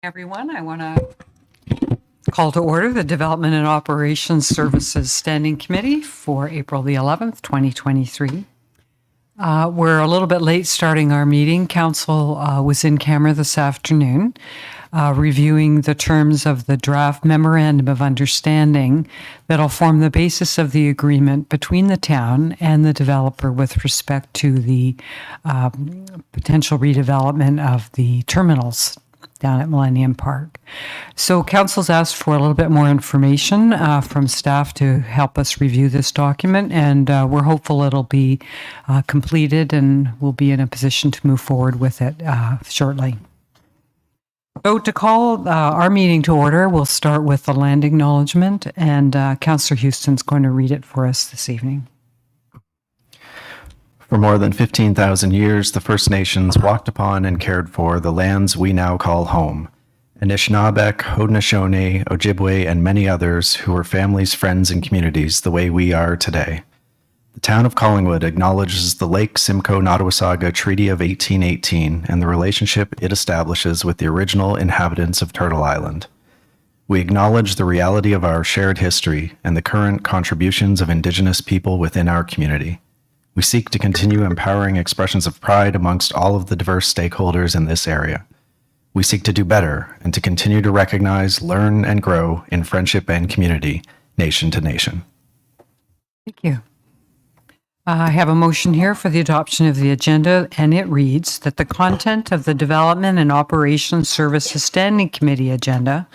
Everyone, I want to call to order the Development and Operations Services Standing Committee for April the 11th, 2023. We're a little bit late starting our meeting. Council was in camera this afternoon reviewing the terms of the draft Memorandum of Understanding that'll form the basis of the agreement between the town and the developer with respect to the potential redevelopment of the terminals down at Millennium Park. So council's asked for a little bit more information from staff to help us review this document, and we're hopeful it'll be completed and we'll be in a position to move forward with it shortly. So to call our meeting to order, we'll start with the land acknowledgement, and Councillor Houston's going to read it for us this evening. For more than 15,000 years, the First Nations walked upon and cared for the lands we now call home. Anishinaabeg, Haudenosaunee, Ojibwe, and many others who were families, friends, and communities the way we are today. The town of Collingwood acknowledges the Lake Simcoe-Nottawasaga Treaty of 1818 and the relationship it establishes with the original inhabitants of Turtle Island. We acknowledge the reality of our shared history and the current contributions of Indigenous people within our community. We seek to continue empowering expressions of pride amongst all of the diverse stakeholders in this area. We seek to do better and to continue to recognize, learn, and grow in friendship and community, nation to nation. Thank you. I have a motion here for the adoption of the agenda, and it reads that the content of the Development and Operations Services Standing Committee agenda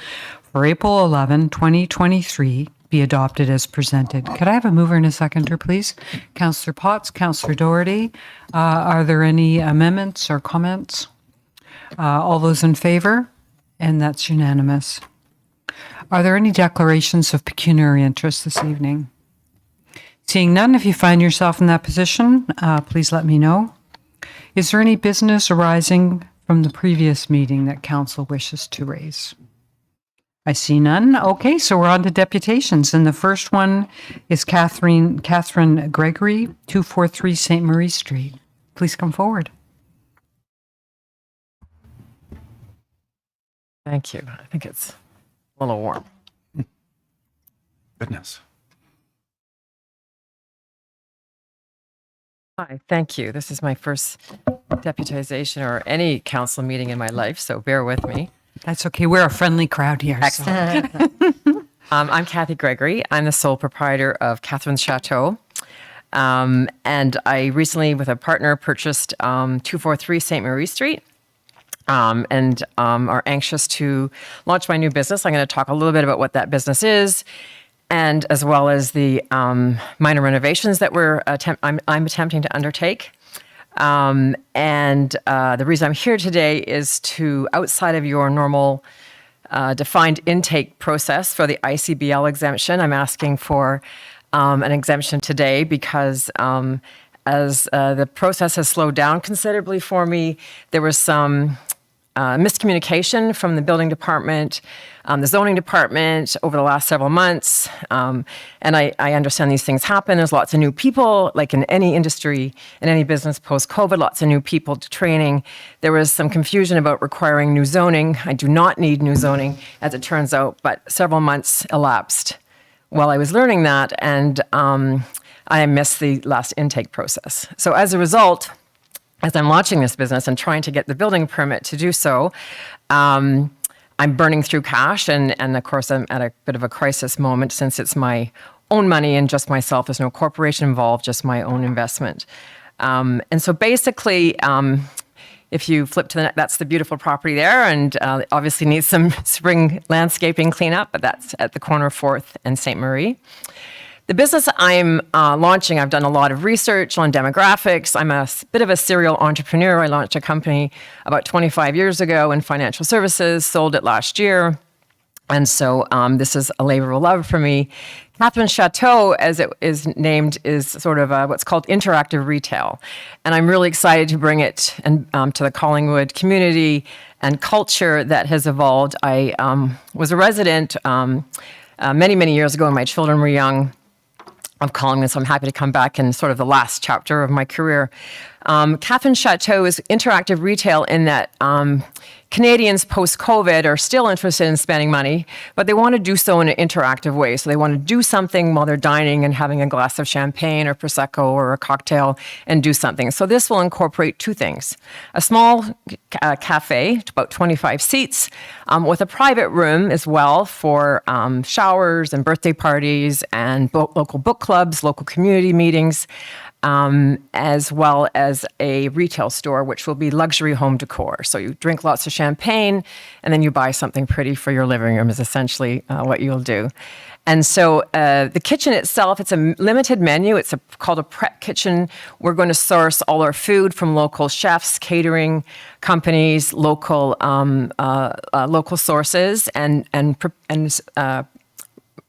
for April 11, 2023 be adopted as presented. Could I have a mover and a seconder, please? Councillor Potts, Councillor Doherty. Are there any amendments or comments? All those in favor? And that's unanimous. Are there any declarations of pecuniary interest this evening? Seeing none, if you find yourself in that position, please let me know. Is there any business arising from the previous meeting that council wishes to raise? I see none. Okay, so we're on to deputations. And the first one is Katherine Gregory, 243 St. Marie Street. Please come forward. Thank you. I think it's a little warm. Goodness. Hi, thank you. This is my first deputization or any council meeting in my life, so bear with me. That's okay. We're a friendly crowd here. Excellent. I'm Kathy Gregory. I'm the sole proprietor of Catherine's Chateau. And I recently, with a partner, purchased 243 St. Marie Street and are anxious to launch my new business. I'm going to talk a little bit about what that business is, and as well as the minor renovations that I'm attempting to undertake. The reason I'm here today is to, outside of your normal defined intake process for the ICBL exemption, I'm asking for an exemption today because as the process has slowed down considerably for me, there was some miscommunication from the building department, the zoning department over the last several months. And I understand these things happen. There's lots of new people, like in any industry, in any business post-COVID, lots of new people to training. There was some confusion about requiring new zoning. I do not need new zoning, as it turns out, but several months elapsed while I was learning that, and I missed the last intake process. So as a result, as I'm launching this business and trying to get the building permit to do so, I'm burning through cash, and of course I'm at a bit of a crisis moment since it's my own money and just myself. There's no corporation involved, just my own investment. And so basically, if you flip to that's the beautiful property there, and obviously needs some spring landscaping cleanup, but that's at the corner of 4th and St. Marie. The business I'm launching, I've done a lot of research on demographics. I'm a bit of a serial entrepreneur. I launched a company about 25 years ago in financial services, sold it last year. And so this is a labor of love for me. Catherine's Chateau, as it is named, is sort of what's called interactive retail. And I'm really excited to bring it to the Collingwood community and culture that has evolved. I was a resident many, many years ago when my children were young of Collingwood, so I'm happy to come back in sort of the last chapter of my career. Catherine's Chateau is interactive retail in that Canadians post-COVID are still interested in spending money, but they want to do so in an interactive way. So they want to do something while they're dining and having a glass of champagne or Prosecco or a cocktail and do something. So this will incorporate two things. A small cafe, about 25 seats, with a private room as well for showers and birthday parties and local book clubs, local community meetings, as well as a retail store, which will be luxury home decor. So you drink lots of champagne, and then you buy something pretty for your living room is essentially what you'll do. And so the kitchen itself, it's a limited menu. It's called a prep kitchen. We're going to source all our food from local chefs, catering companies, local sources, and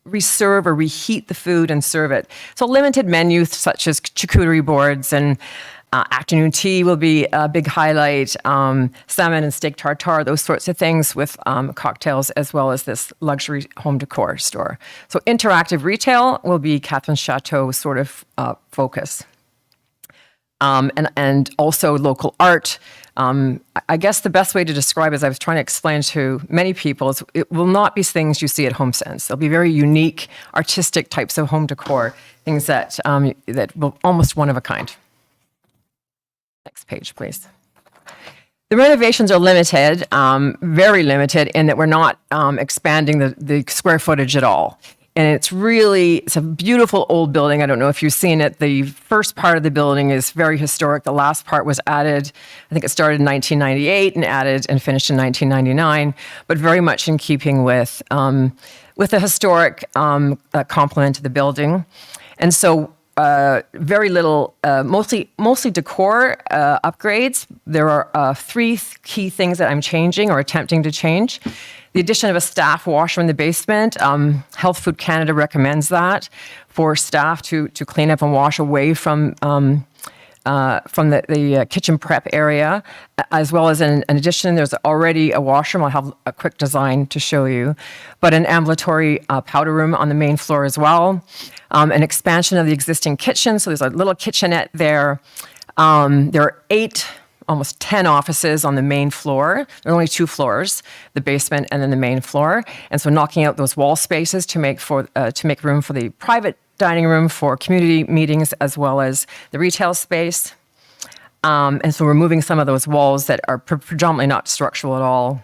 reserve or reheat the food and serve it. So limited menus such as charcuterie boards and afternoon tea will be a big highlight, salmon and steak tartare, those sorts of things with cocktails, as well as this luxury home decor store. So interactive retail will be Catherine's Chateau's sort of focus. And also local art. I guess the best way to describe, as I was trying to explain to many people, is it will not be things you see at HomeSense. They'll be very unique, artistic types of home decor, things that will almost one of a kind. Next page, please. The renovations are limited, very limited, in that we're not expanding the square footage at all. And it's a beautiful old building. I don't know if you've seen it. The first part of the building is very historic. The last part was added, I think it started in 1998 and added and finished in 1999, but very much in keeping with the historic complement to the building. And so very little, mostly decor upgrades. There are three key things that I'm changing or attempting to change. The addition of a staff washer in the basement. Health Food Canada recommends that for staff to clean up and wash away from the kitchen prep area, as well as in addition, there's already a washroom. I'll have a quick design to show you, but an ambulatory powder room on the main floor as well. An expansion of the existing kitchen. So there's a little kitchenette there. There are almost 10 offices on the main floor. There are only 2 floors, the basement and then the main floor. And so knocking out those wall spaces to make room for the private dining room, for community meetings, as well as the retail space. And so removing some of those walls that are predominantly not structural at all.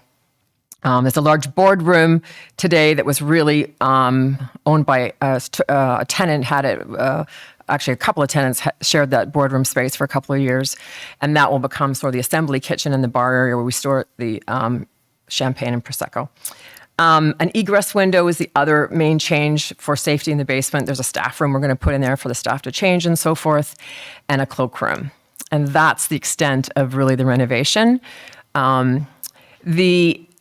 There's a large boardroom today that was really owned by a tenant, had it. Actually, a couple of tenants shared that boardroom space for a couple of years, and that will become sort of the assembly kitchen and the bar area where we store the champagne and Prosecco. An egress window is the other main change for safety in the basement. There's a staff room we're going to put in there for the staff to change and so forth, and a cloakroom. And that's the extent of really the renovation.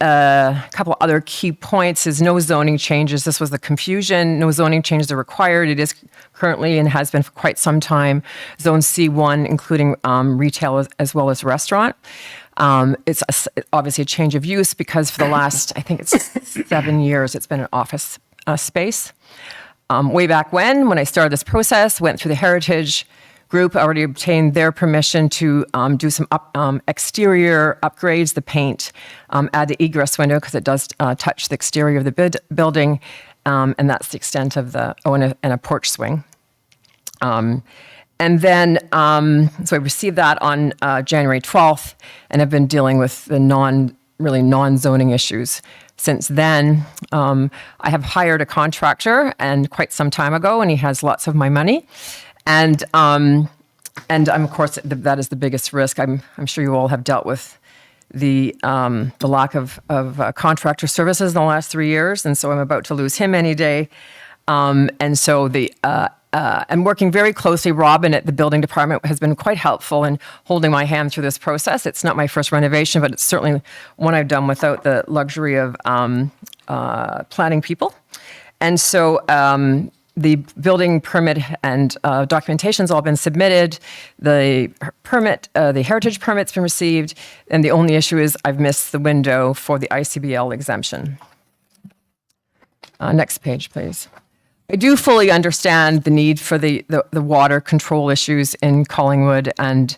A couple other key points is no zoning changes. This was the confusion. No zoning changes are required. It is currently and has been for quite some time Zone C1, including retail as well as restaurant. It's obviously a change of use because for the last, I think it's 7 years, it's been an office space. Way back when I started this process, went through the Heritage Group, already obtained their permission to do some exterior upgrades, the paint, add the egress window because it does touch the exterior of the building, and that's the extent of and a porch swing. And then, so I received that on January 12th, and have been dealing with the non-zoning issues since then. I have hired a contractor, and quite some time ago, and he has lots of my money. And I'm, of course, that is the biggest risk. I'm sure you all have dealt with the lack of contractor services in the last 3 years, and so I'm about to lose him any day. And so I'm working very closely. Robin at the building department has been quite helpful in holding my hand through this process. It's not my first renovation, but it's certainly one I've done without the luxury of planning people. And so the building permit and documentation's all been submitted. The heritage permit's been received, and the only issue is I've missed the window for the ICBL exemption. Next page, please. I do fully understand the need for the water control issues in Collingwood, and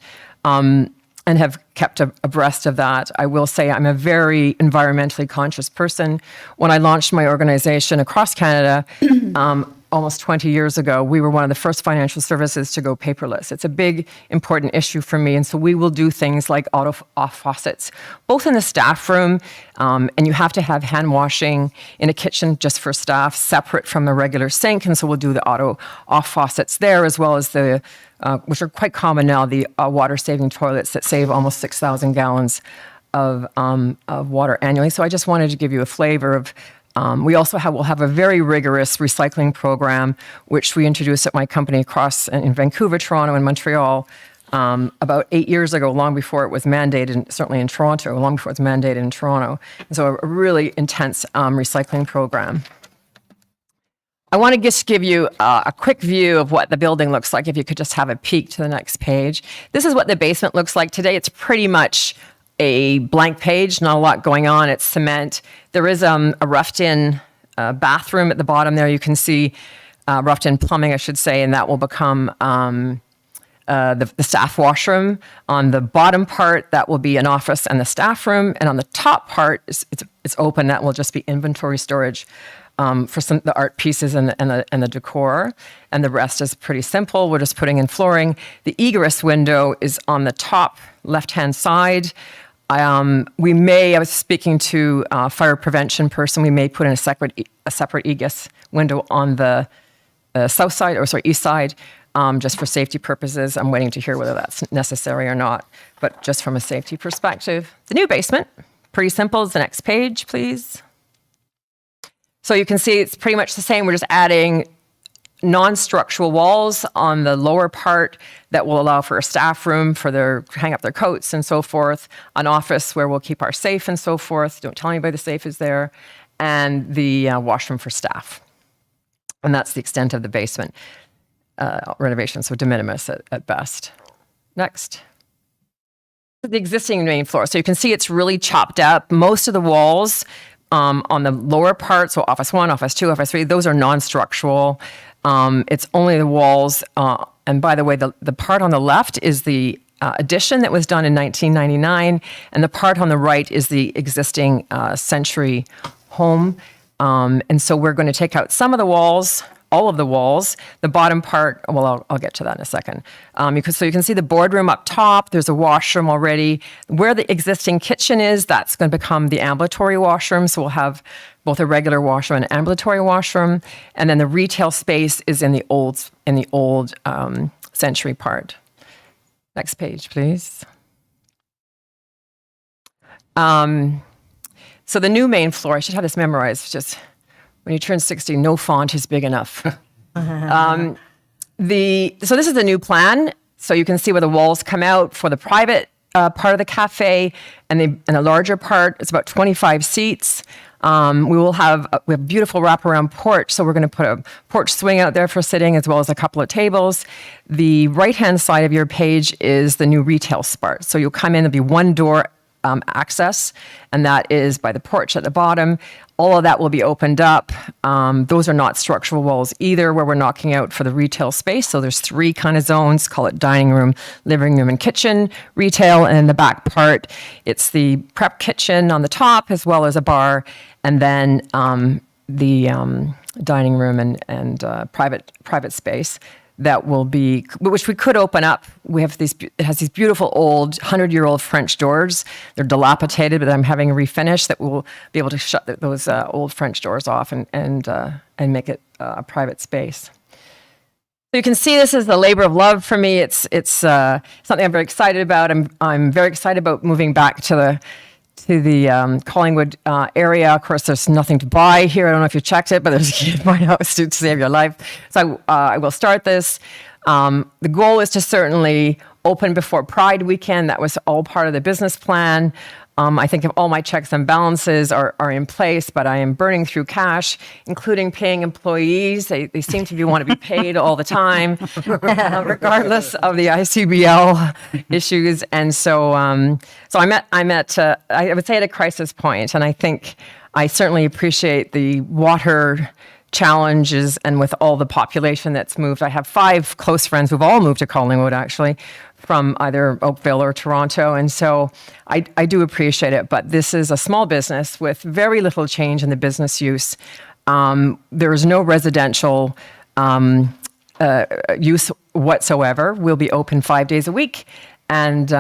and have kept abreast of that. I will say I'm a very environmentally conscious person. When I launched my organization across Canada, almost 20 years ago, we were one of the first financial services to go paperless. It's a big, important issue for me. And so we will do things like auto-off faucets, both in the staff room, and you have to have hand washing in a kitchen just for staff, separate from the regular sink. And so we'll do the auto-off faucets there, as well as the, which are quite common now, the water-saving toilets that save almost 6,000 gallons of water annually. So I just wanted to give you a flavor of. We also will have a very rigorous recycling program, which we introduced at my company across in Vancouver, Toronto, and Montreal about 8 years ago, long before it was mandated, certainly in Toronto, long before it was mandated in Toronto. And so a really intense recycling program. I want to just give you a quick view of what the building looks like, if you could just have a peek to the next page. This is what the basement looks like today. It's pretty much a blank page, not a lot going on. It's cement. There is a roughed-in bathroom at the bottom there. You can see roughed-in plumbing, I should say, and that will become the staff washroom. On the bottom part, that will be an office and the staff room, and on the top part, it's open. That will just be inventory storage for some the art pieces and the decor, and the rest is pretty simple. We're just putting in flooring. The egress window is on the top left-hand side. I was speaking to a fire prevention person. We may put in a separate egress window on the south side, east side, just for safety purposes. I'm waiting to hear whether that's necessary or not, but just from a safety perspective. The new basement, pretty simple. Is the next page, please. So you can see it's pretty much the same. We're just adding non-structural walls on the lower part that will allow for a staff room for hang up their coats and so forth, an office where we'll keep our safe and so forth. Don't tell anybody the safe is there, and the washroom for staff. And that's the extent of the basement renovation, so de minimis at best. Next. The existing main floor. So you can see it's really chopped up. Most of the walls on the lower part, so Office 1, Office 2, Office 3, those are non-structural. It's only the walls. And by the way, the part on the left is the addition that was done in 1999, and the part on the right is the existing Century home. And so we're going to take out some of the walls, all of the walls. The bottom part, well, I'll get to that in a second. So you can see the boardroom up top. There's a washroom already. Where the existing kitchen is, that's going to become the ambulatory washroom. So we'll have both a regular washroom and an ambulatory washroom. And then the retail space is in the old Century part. Next page, please. So the new main floor, I should have this memorized, just when you turn 60, no font is big enough. So this is the new plan. So you can see where the walls come out for the private part of the cafe, and a larger part, it's about 25 seats. We have a beautiful wraparound porch, so we're going to put a porch swing out there for sitting, as well as a couple of tables. The right-hand side of your page is the new retail part. So you'll come in, there'll be one door access, and that is by the porch at the bottom. All of that will be opened up. Those are not structural walls either, where we're knocking out for the retail space. So there's 3 kind of zones, call it dining room, living room, and kitchen, retail. And in the back part, it's the prep kitchen on the top, as well as a bar, and then the dining room and private space. That will be, which we could open up. We have it has these beautiful old 100-year-old French doors. They're dilapidated, but I'm having a refinish that will be able to shut those old French doors off and make it a private space. So you can see this is the labor of love for me. It's something I'm very excited about. I'm very excited about moving back to the Collingwood area. Of course, there's nothing to buy here. I don't know if you checked it, but there's a key to my house to save your life. So I will start this. The goal is to certainly open before Pride weekend. That was all part of the business plan. I think if all my checks and balances are in place, but I am burning through cash, including paying employees. They seem to want to be paid all the time, regardless of the ICBL issues. And so I'm at I would say at a crisis point, and I think I certainly appreciate the water challenges, and with all the population that's moved. I have 5 close friends who've all moved to Collingwood, actually, from either Oakville or Toronto. And so I do appreciate it, but this is a small business with very little change in the business use. There is no residential use whatsoever. We'll be open 5 days a week. And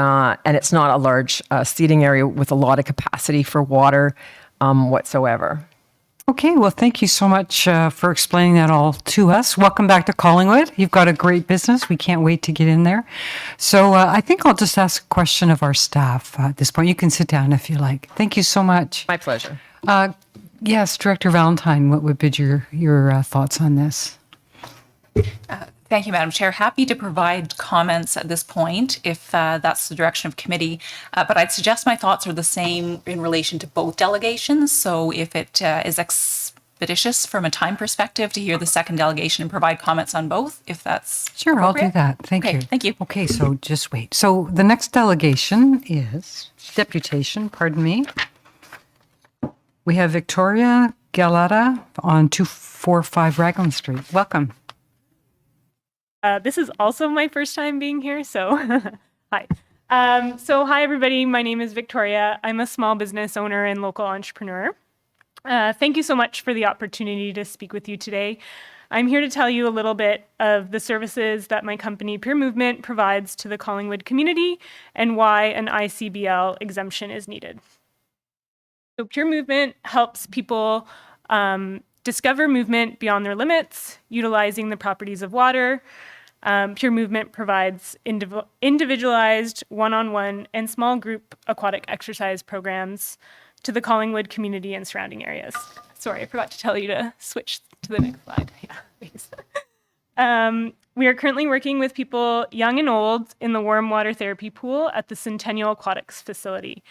it's not a large seating area with a lot of capacity for water whatsoever. Okay, well, thank you so much for explaining that all to us. Welcome back to Collingwood. You've got a great business. We can't wait to get in there. So I think I'll just ask a question of our staff at this point. You can sit down if you like. Thank you so much. My pleasure. Yes, Director Valentine, what would be your thoughts on this? Thank you, Madam Chair. Happy to provide comments at this point if that's the direction of committee. But I'd suggest my thoughts are the same in relation to both delegations. So if it is expeditious from a time perspective to hear the second delegation and provide comments on both, if that's Sure, I'll do that. Thank Okay, you. thank you. Okay, so just wait. So the next delegation is deputation, pardon me. We have Victoria Galletta on 245 Raglan Street. Welcome. This is also my first time being here, so hi. Hi, everybody. My name is Victoria. I'm a small business owner and local entrepreneur. Thank you so much for the opportunity to speak with you today. I'm here to tell you a little bit of the services that my company, Pure Movement, provides to the Collingwood community and why an ICBL exemption is needed. So Pure Movement helps people discover movement beyond their limits, utilizing the properties of water. Pure Movement provides individualized, one-on-one, and small group aquatic exercise programs to the Collingwood community and surrounding areas. Sorry, I forgot to tell you to switch to the next slide. Yeah, thanks. We are currently working with people young and old in the warm water therapy pool at the Centennial Aquatics facility.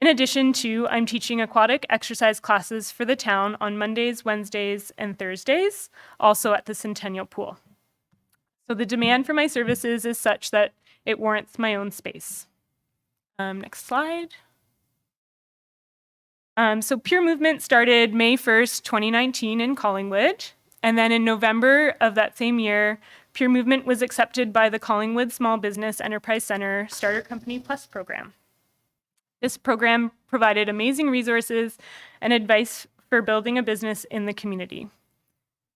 In addition to, I'm teaching aquatic exercise classes for the town on Mondays, Wednesdays, and Thursdays, also at the Centennial Pool. So the demand for my services is such that it warrants my own space. Next slide. So Pure Movement started May 1st, 2019 in Collingwood. And then in November of that same year, Pure Movement was accepted by the Collingwood Small Business Enterprise Center Starter Company Plus program. This program provided amazing resources and advice for building a business in the community.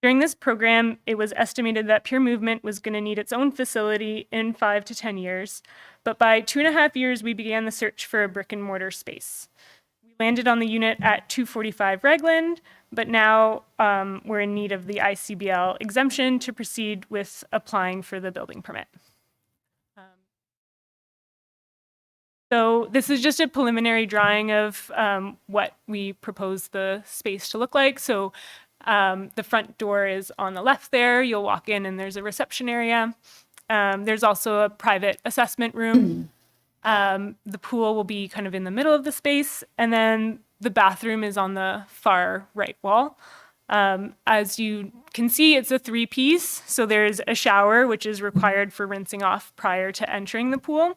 During this program, it was estimated that Pure Movement was going to need its own facility in 5 to 10 years, but by 2.5 years, we began the search for a brick and mortar space. We landed on the unit at 245 Raglan, but now we're in need of the ICBL exemption to proceed with applying for the building permit. So this is just a preliminary drawing of what we propose the space to look like. So the front door is on the left there. You'll walk in and there's a reception area. There's also a private assessment room. The pool will be kind of in the middle of the space. And then the bathroom is on the far right wall. As you can see, it's a 3-piece. So there's a shower, which is required for rinsing off prior to entering the pool,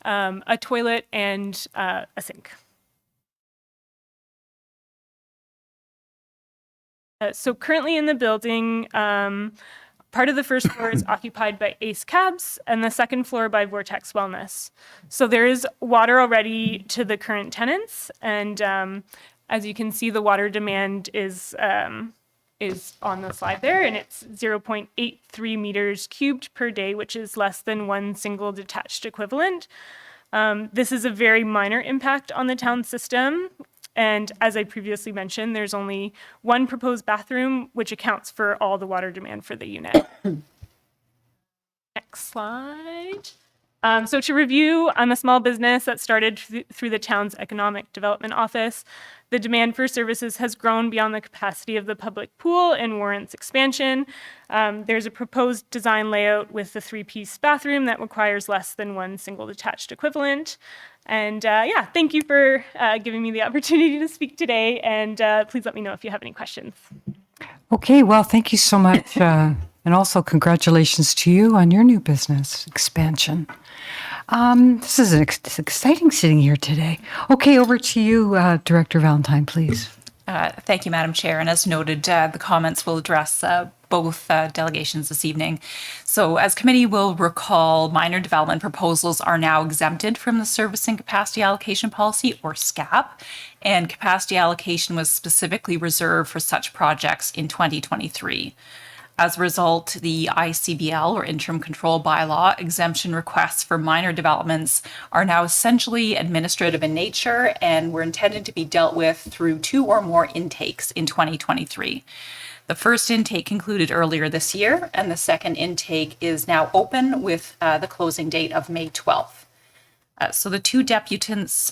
a toilet, and a sink. So currently in the building, part of the first floor is occupied by Ace Cabs and the second floor by Vortex Wellness. So there is water already to the current tenants. And as you can see, the water demand is on the slide there, and it's 0.83 meters cubed per day, which is less than one single detached equivalent. This is a very minor impact on the town system. And as I previously mentioned, there's only one proposed bathroom, which accounts for all the water demand for the unit. Next slide. So to review, I'm a small business that started through the town's economic development office. The demand for services has grown beyond the capacity of the public pool and warrants expansion. There's a proposed design layout with the 3-piece bathroom that requires less than one single detached equivalent. And yeah, thank you for giving me the opportunity to speak today. And please let me know if you have any questions. Okay, well, thank you so much. And also congratulations to you on your new business expansion. This is it's exciting sitting here today. Okay, over to you, Director Valentine, please. Thank you, Madam Chair. And as noted, the comments will address both delegations this evening. So as committee will recall, minor development proposals are now exempted from the Servicing Capacity Allocation Policy, or SCAP, and capacity allocation was specifically reserved for such projects in 2023. As a result, the ICBL, or Interim Control Bylaw, exemption requests for minor developments are now essentially administrative in nature and were intended to be dealt with through 2 or more intakes in 2023. The first intake concluded earlier this year, and the second intake is now open with the closing date of May 12th. So the 2 deputants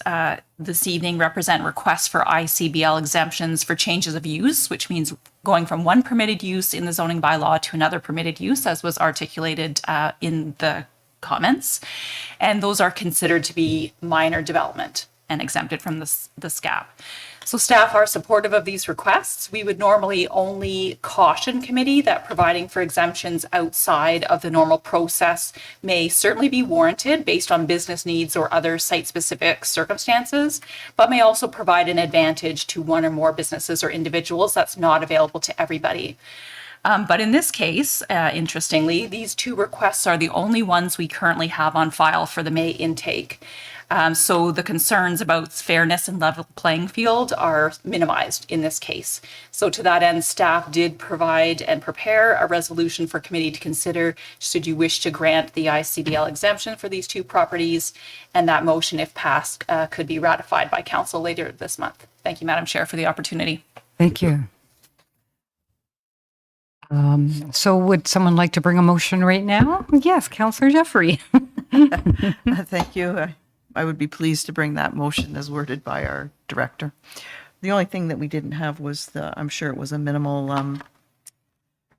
this evening represent requests for ICBL exemptions for changes of use, which means going from one permitted use in the zoning bylaw to another permitted use, as was articulated in the comments. And those are considered to be minor development and exempted from the SCAP. So staff are supportive of these requests. We would normally only caution committee that providing for exemptions outside of the normal process may certainly be warranted based on business needs or other site-specific circumstances, but may also provide an advantage to one or more businesses or individuals that's not available to everybody. But in this case, interestingly, these 2 requests are the only ones we currently have on file for the May intake. So the concerns about fairness and level playing field are minimized in this case. So to that end, staff did provide and prepare a resolution for committee to consider should you wish to grant the ICBL exemption for these 2 properties. And that motion, if passed, could be ratified by council later this month. Thank you, Madam Chair, for the opportunity. Thank you. So would someone like to bring a motion right now? Yes, Councillor Jeffrey. Thank you. I would be pleased to bring that motion as worded by our director. The only thing that we didn't have was I'm sure it was a minimal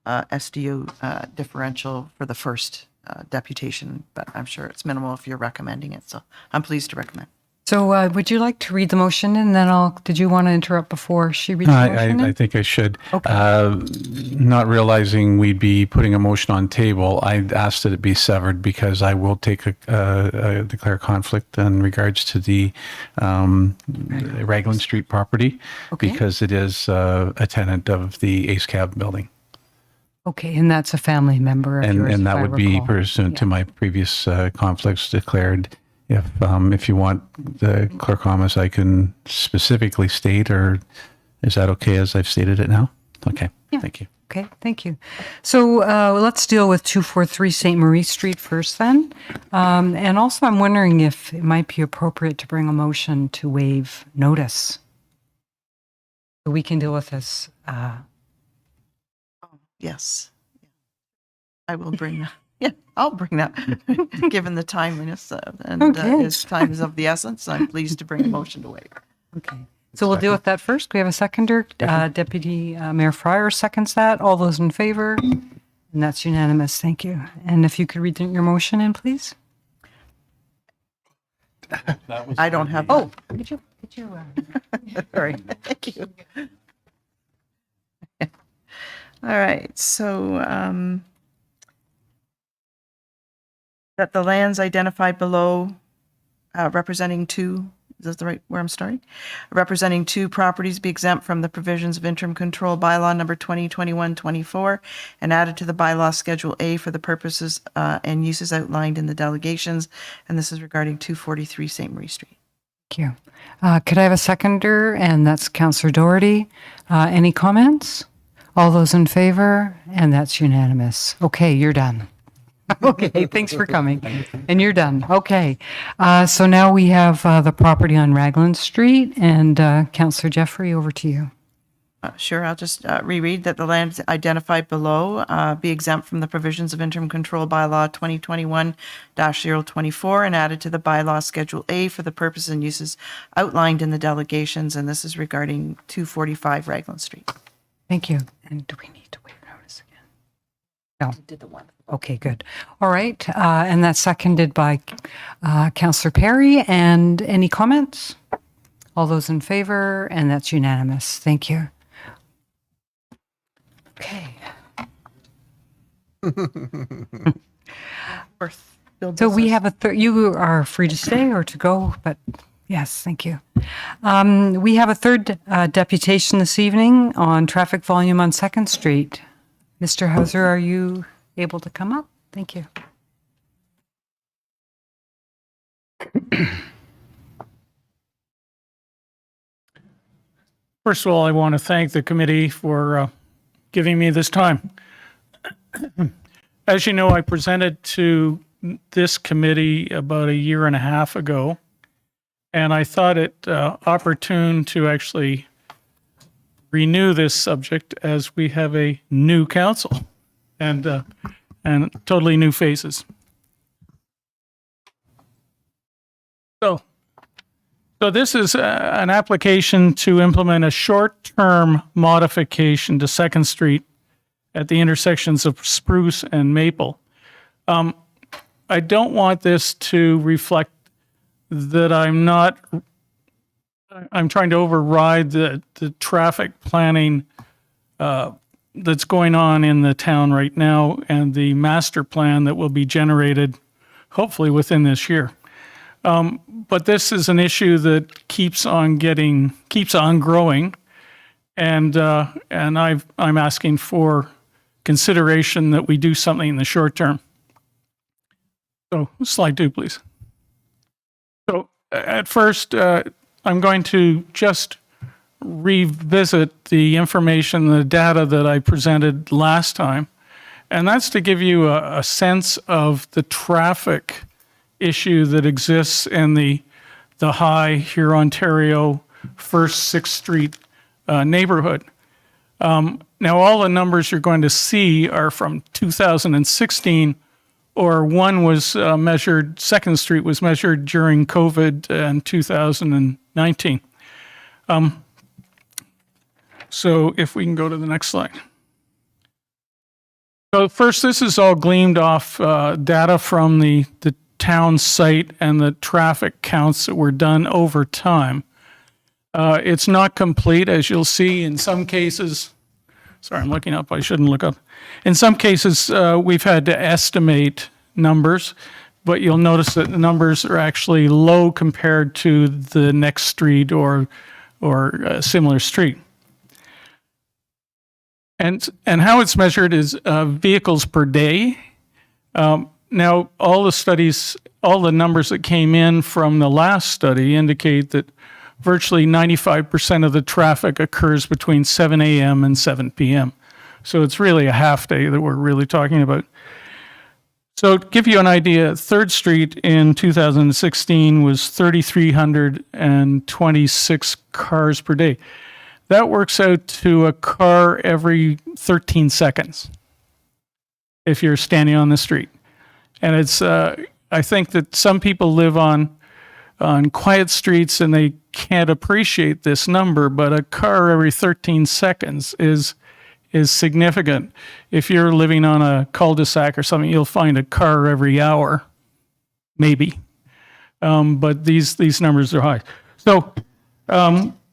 SDO differential for the first deputation, but I'm sure it's minimal if you're recommending it. So I'm pleased to recommend. So would you like to read the motion and then did you want to interrupt before she reads the motion? I think I should. Okay. Not realizing we'd be putting a motion on table, I asked that it be severed because I will take declare conflict in regards to the Raglan Street property, Okay. because it is a tenant of the Ace Cab building. Okay, and that's a family member of yours, And if that I would be recall. pursuant to my previous conflicts declared. If you want the clerk comments, I can specifically state, or is that okay as I've stated it now? Okay, Yeah. thank you. Okay, thank you. So let's deal with 243 St. Marie Street first then. And also I'm wondering if it might be appropriate to bring a motion to waive notice. So we can deal with this. Yes. I will bring that. Yeah, I'll bring that, given the timeliness and Okay. as time is of the essence. I'm pleased to bring a motion to waive. Okay. So we'll deal with that first. We have a seconder. Deputy Mayor Fryer seconds that. All those in favor? And that's unanimous. Thank you. And if you could read your motion in, please. I don't have. Oh, could you sorry. Thank you. All right, so that the lands identified below representing 2, is that the right where I'm starting? Representing 2 properties be exempt from the provisions of interim control bylaw number 2021-24 and added to the bylaw Schedule A for the purposes and uses outlined in the delegations. And this is regarding 243 St. Marie Street. Thank you. Could I have a seconder? And that's Councillor Doherty. Any comments? All those in favor? And that's unanimous. Okay, you're done. Okay, thanks for coming. And you're done. Okay. So now we have the property on Raglan Street. And Councillor Jeffrey, over to you. Sure, I'll just reread that the lands identified below be exempt from the provisions of interim control bylaw 2021-024 and added to the bylaw Schedule A for the purposes and uses outlined in the delegations. And this is regarding 245 Raglan Street. Thank you. And do we need to waive notice again? No. Did the one. Okay, good. All right. And that's seconded by Councillor Perry. And any comments? All those in favor? And that's unanimous. Thank you. Okay. So we have you are free to stay or to go, but Yes, thank you. We have a third deputation this evening on traffic volume on 2nd Street. Mr. Housser, are you able to come up? Thank you. First of all, I want to thank the committee for giving me this time. As you know, I presented to this committee about a year and a half ago, and I thought it opportune to actually renew this subject as we have a new council and totally new faces. So this is an application to implement a short-term modification to 2nd Street at the intersections of Spruce and Maple. I don't want this to reflect that I'm trying to override the traffic planning that's going on in the town right now and the master plan that will be generated hopefully within this year. But this is an issue that keeps on growing, and I'm asking for consideration that we do something in the short term. So slide 2, please. So at first, I'm going to just revisit the information, the data that I presented last time, and that's to give you a sense of the traffic issue that exists in the high Hurontario 1st 6th Street neighborhood. Now, all the numbers you're going to see are from 2016, or one was measured, 2nd Street was measured during COVID in 2019. So if we can go to the next slide. So first, this is all gleaned off data from the town site and the traffic counts that were done over time. It's not complete, as you'll see in some cases. Sorry, I'm looking up. I shouldn't look up. In some cases, we've had to estimate numbers, but you'll notice that the numbers are actually low compared to the next street or a similar street. And how it's measured is vehicles per day. Now, all the numbers that came in from the last study indicate that virtually 95% of the traffic occurs between 7 a.m. and 7 p.m. So it's really a half day that we're really talking about. So to give you an idea, 3rd Street in 2016 was 3,326 cars per day. That works out to a car every 13 seconds if you're standing on the street. And it's, I think that some people live on quiet streets and they can't appreciate this number, but a car every 13 seconds is significant. If you're living on a cul-de-sac or something, you'll find a car every hour, maybe. But these numbers are high. So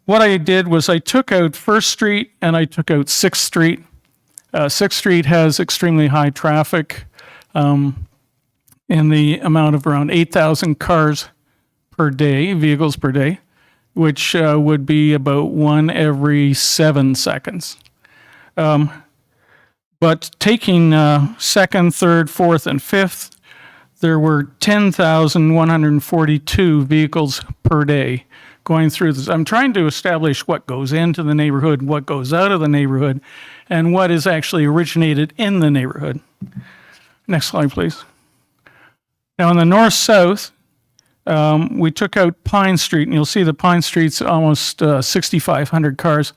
what I did was I took out 1st Street and I took out 6th Street. 6th Street has extremely high traffic in the amount of around 8,000 cars per day, vehicles per day, which would be about 1 every 7 seconds. But taking 2nd, 3rd, 4th, and 5th, there were 10,142 vehicles per day going through this. I'm trying to establish what goes into the neighborhood, what goes out of the neighborhood, and what is actually originated in the neighborhood. Next slide, please. Now, in the north-south, we took out Pine Street, and you'll see the Pine Street's almost 6,500 cars.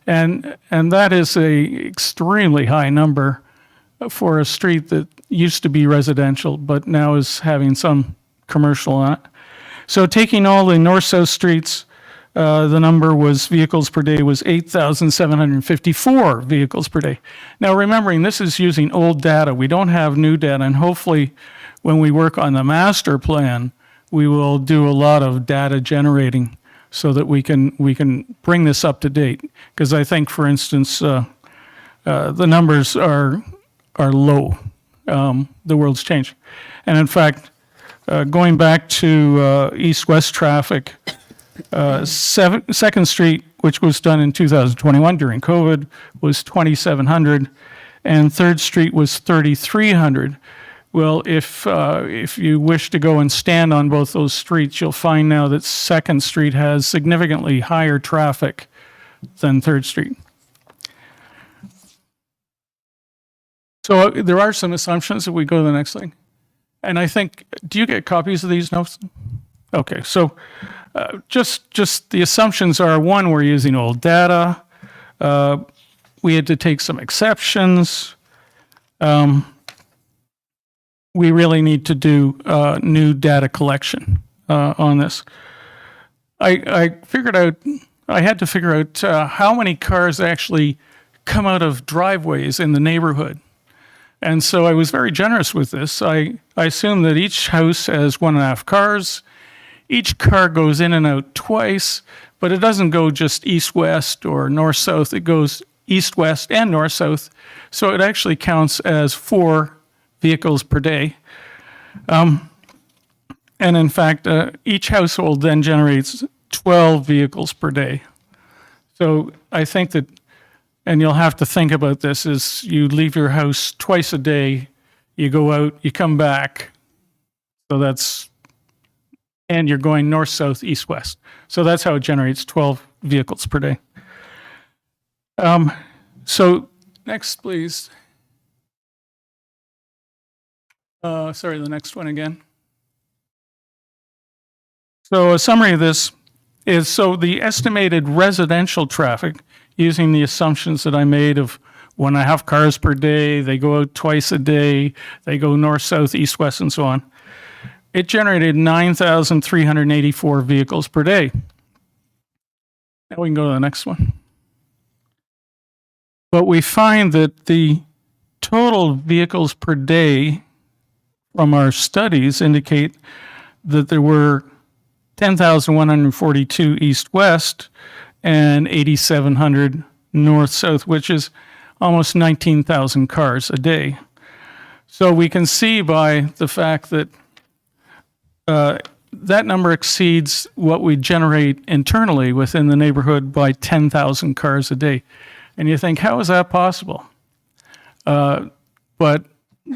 And that is a extremely high number for a street that used to be residential, but now is having some commercial on it. So taking all the north-south streets, the number was vehicles per day was 8,754 vehicles per day. Now, remembering this is using old data. We don't have new data, and hopefully when we work on the master plan, we will do a lot of data generating so that we can bring this up to date. Because I think, for instance, the numbers are low. The world's changed. And in fact, Going back to east-west traffic, 2nd Street, which was done in 2021 during COVID, was 2,700, and 3rd Street was 3,300. Well, if you wish to go and stand on both those streets, you'll find now that 2nd Street has significantly higher traffic than 3rd Street. So there are some assumptions if we go to the next thing. And I think, do you get copies of these notes? Okay, so just the assumptions are, one, we're using old data. We had to take some exceptions. We really need to do new data collection on this. I had to figure out how many cars actually come out of driveways in the neighborhood. And so I was very generous with this. I assume that each house has 1.5 cars. Each car goes in and out twice, but it doesn't go just east-west or north-south. It goes east-west and north-south. So it actually counts as 4 vehicles per day. And in fact, each household then generates 12 vehicles per day. So I think that, and you'll have to think about this, is you leave your house twice a day, you go out, you come back. So that's, and you're going north, south, east, west. So that's how it generates 12 vehicles per day. So next, please. Sorry, the next one again. So a summary of this is, so the estimated residential traffic, using the assumptions that I made of 1.5 cars per day, they go out twice a day, they go north, south, east, west, and so on. It generated 9,384 vehicles per day. Now we can go to the next one. But we find that the total vehicles per day from our studies indicate that there were 10,142 east-west and 8,700 north-south, which is almost 19,000 cars a day. So we can see by the fact that that number exceeds what we generate internally within the neighborhood by 10,000 cars a day. And you think, how is that possible? But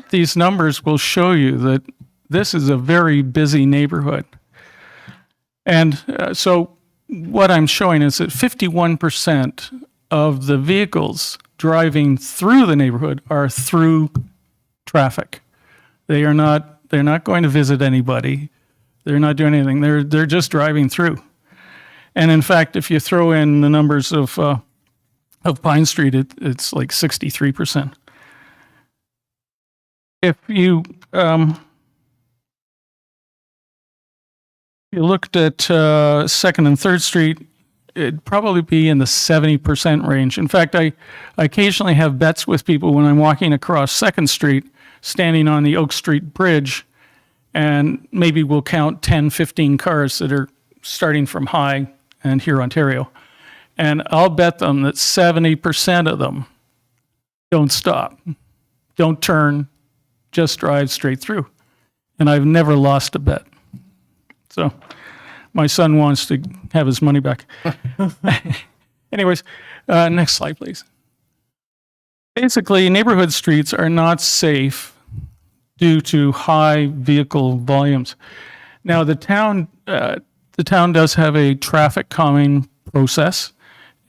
these numbers will show you that this is a very busy neighborhood. And so what I'm showing is that 51% of the vehicles driving through the neighborhood are through traffic. They're not going to visit anybody. They're not doing anything. They're just driving through. And in fact, if you throw in the numbers of Pine Street, it's like 63%. If you looked at 2nd and 3rd Street, it'd probably be in the 70% range. In fact, I occasionally have bets with people when I'm walking across 2nd Street, standing on the Oak Street Bridge, and maybe we'll count 10, 15 cars that are starting from High and Hurontario. And I'll bet them that 70% of them don't stop, don't turn, just drive straight through. And I've never lost a bet. So my son wants to have his money back. Anyways, next slide, please. Basically, neighborhood streets are not safe due to high vehicle volumes. Now, the town does have a traffic calming process,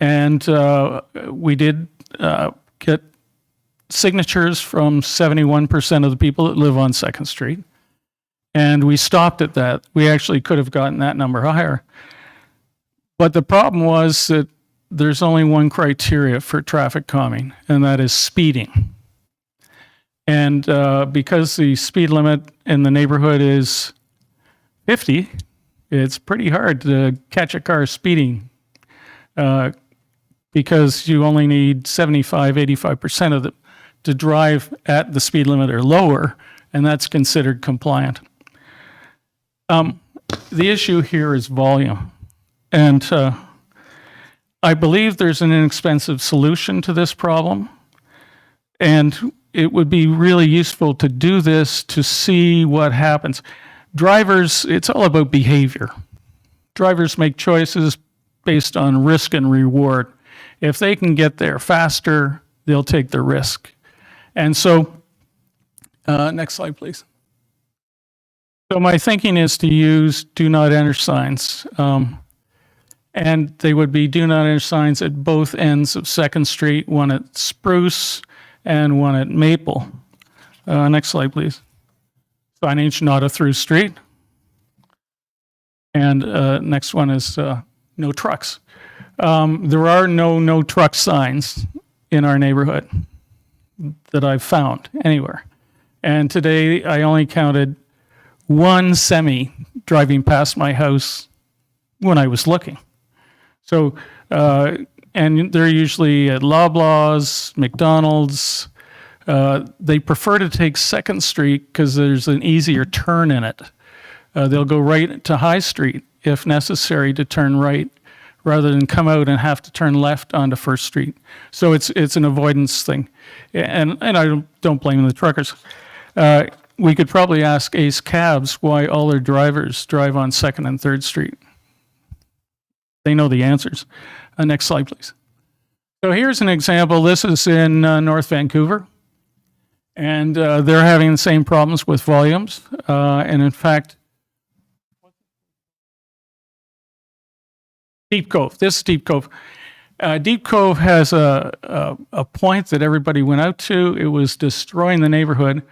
and we did get signatures from 71% of the people that live on 2nd Street. And we stopped at that. We actually could have gotten that number higher. But the problem was that there's only one criteria for traffic calming, and that is speeding. And because the speed limit in the neighborhood is 50, it's pretty hard to catch a car speeding because you only need 75, 85% of them to drive at the speed limit or lower, and that's considered compliant. The issue here is volume. And I believe there's an inexpensive solution to this problem. And it would be really useful to do this to see what happens. drivers, it's all about behavior. Drivers make choices based on risk and reward. If they can get there faster, they'll take the risk. And so, next slide, please. So my thinking is to use do not enter signs. And they would be do not enter signs at both ends of 2nd Street, one at Spruce and one at Maple. Next slide, please. Signage not a through street. And next one is no trucks. There are no truck signs in our neighborhood that I've found anywhere. And today I only counted one semi driving past my house when I was looking. So, and they're usually at Loblaws, McDonald's. They prefer to take 2nd Street because there's an easier turn in it. They'll go right to High Street if necessary to turn right, rather than come out and have to turn left onto 1st Street. So it's an avoidance thing. And I don't blame the truckers. We could probably ask Ace Cabs why all their drivers drive on 2nd and 3rd Street. They know the answers. Next slide, please. So here's an example. This is in North Vancouver. And they're having the same problems with volumes. And in fact, Deep Cove. This is Deep Cove. Deep Cove has a point that everybody went out to. It was destroying the neighborhood.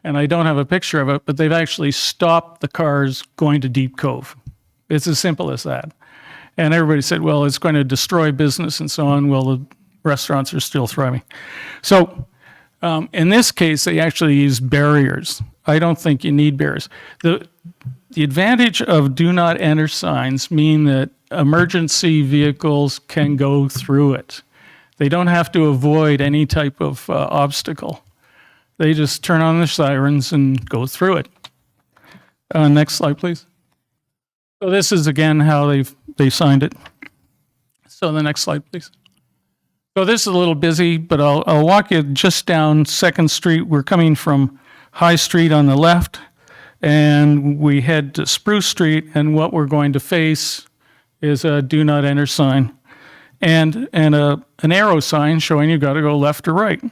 And I don't have a picture of it, but they've actually stopped the cars going to Deep Cove. It's as simple as that. And everybody said, well, it's going to destroy business and so on. Well, the restaurants are still thriving. So in this case, they actually use barriers. I don't think you need barriers. The advantage of do not enter signs mean that emergency vehicles can go through it. They don't have to avoid any type of obstacle. They just turn on their sirens and go through it. Next slide, please. So this is again how they signed it. So the next slide, please. So this is a little busy, but I'll walk you just down 2nd Street. We're coming from High Street on the left, and we head to Spruce Street, and what we're going to face is a do not enter sign and an arrow sign showing you got to go left or right.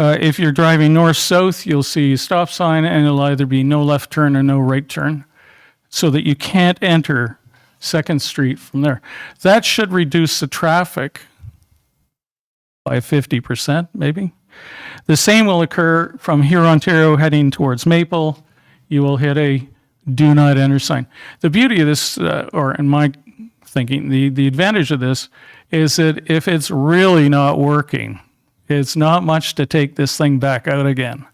If you're driving north-south, you'll see a stop sign, and it'll either be no left turn or no right turn, so that you can't enter 2nd Street from there. That should reduce the traffic by 50%, maybe. The same will occur from Hurontario heading towards Maple. You will hit a do not enter sign. The beauty of this, or in my thinking, the advantage of this is that if it's really not working, it's not much to take this thing back out again.